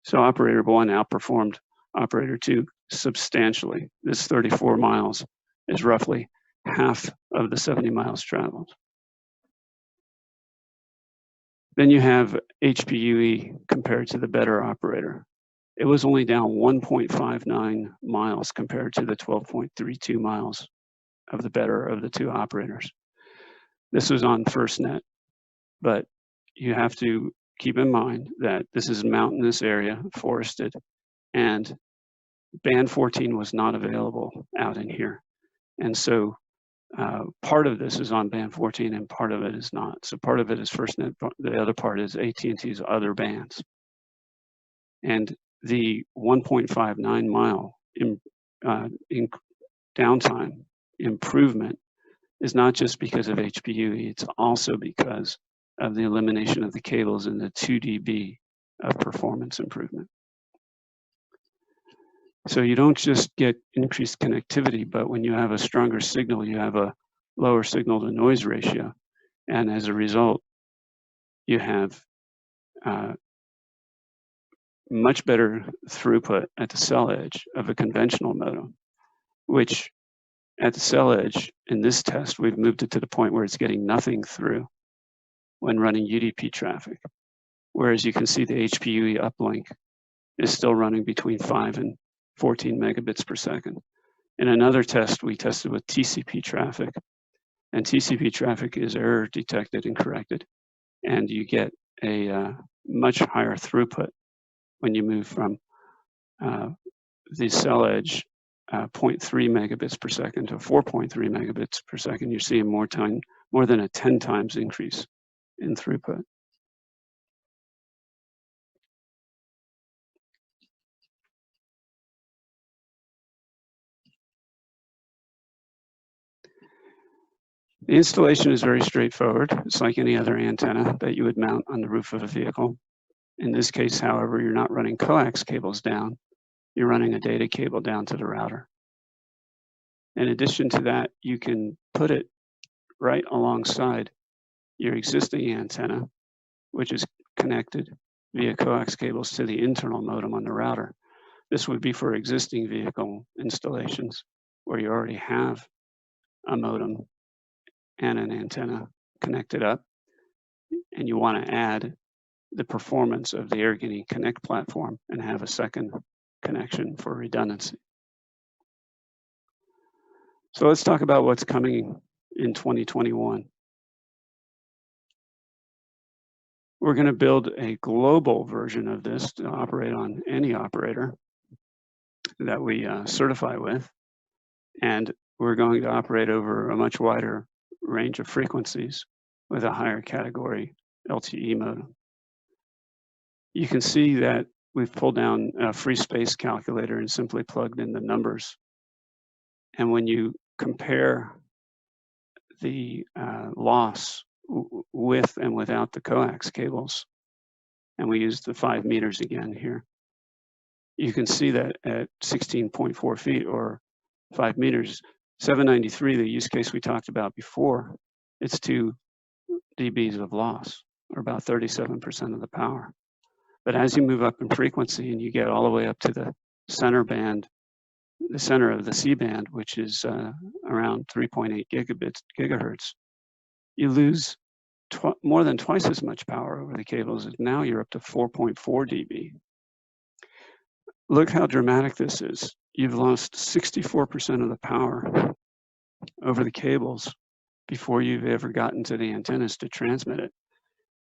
So Operator 1 outperformed Operator 2 substantially. This 34 miles is roughly half of the 70 miles traveled. Then you have Hpue compared to the better operator. It was only down 1.59 miles compared to the 12.32 miles of the better of the two operators. This was on FirstNet, but you have to keep in mind that this is a mountainous area, forested, and band 14 was not available out in here. And so part of this is on band 14 and part of it is not. So part of it is FirstNet, the other part is AT&T's other bands. And the 1.59 mile in downtime improvement is not just because of Hpue, it's also because of the elimination of the cables and the 2 dB of performance improvement. So you don't just get increased connectivity, but when you have a stronger signal, you have a lower signal to noise ratio. And as a result, you have much better throughput at the cell edge of a conventional modem, which at the cell edge in this test, we've moved it to the point where it's getting nothing through when running UDP traffic. Whereas you can see the Hpue uplink is still running between 5 and 14 megabits per second. In another test, we tested with TCP traffic, and TCP traffic is error detected and corrected, and you get a much higher throughput when you move from the cell edge 0.3 megabits per second to 4.3 megabits per second. You're seeing more than a 10 times increase in throughput. The installation is very straightforward. It's like any other antenna that you would mount on the roof of a vehicle. In this case, however, you're not running coax cables down. You're running a data cable down to the router. In addition to that, you can put it right alongside your existing antenna, which is connected via coax cables to the internal modem on the router. This would be for existing vehicle installations where you already have a modem and an antenna connected up, and you want to add the performance of the AirGuinea Connect platform and have a second connection for redundancy. So let's talk about what's coming in 2021. We're going to build a global version of this to operate on any operator that we certify with, and we're going to operate over a much wider range of frequencies with a higher category LTE modem. You can see that we've pulled down a free space calculator and simply plugged in the numbers. And when you compare the loss with and without the coax cables, and we use the 5 meters again here, you can see that at 16.4 feet or 5 meters, 793, the use case we talked about before, it's 2 dBs of loss, or about 37% of the power. But as you move up in frequency and you get all the way up to the center band, the center of the C-band, which is around 3.8 gigahertz, you lose more than twice as much power over the cables. Now you're up to 4.4 dB. Look how dramatic this is. You've lost 64% of the power over the cables before you've ever gotten to the antennas to transmit it.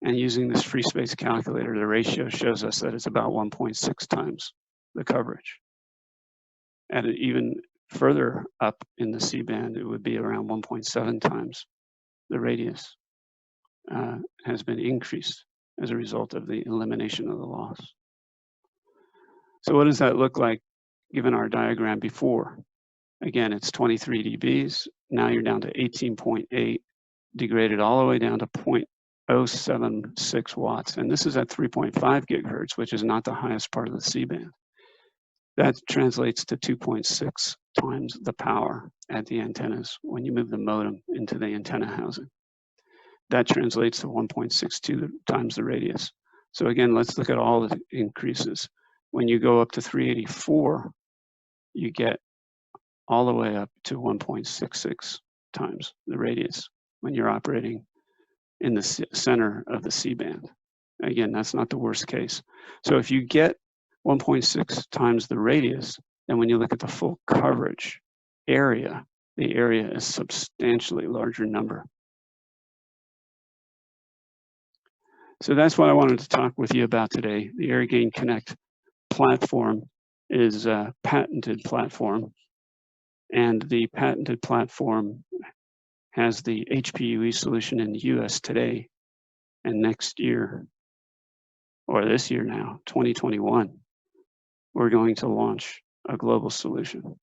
And using this free space calculator, the ratio shows us that it's about 1.6 times the coverage. And even further up in the C-band, it would be around 1.7 times the radius has been increased as a result of the elimination of the loss. So what does that look like given our diagram before? Again, it's 23 dBs. Now you're down to 18.8, degraded all the way down to 0.076 watts. And this is at 3.5 gigahertz, which is not the highest part of the C-band. That translates to 2.6 times the power at the antennas when you move the modem into the antenna housing. That translates to 1.62 times the radius. So again, let's look at all the increases. When you go up to 384, you get all the way up to 1.66 times the radius when you're operating in the center of the C-band. Again, that's not the worst case. So if you get 1.6 times the radius, then when you look at the full coverage area, the area a substantially larger number. So that's what I wanted to talk with you about today. The AirGain Connect platform is a patented platform, and the patented platform has the Hpue solution in the US today, and next year, or this year now, 2021, we're going to launch a global solution.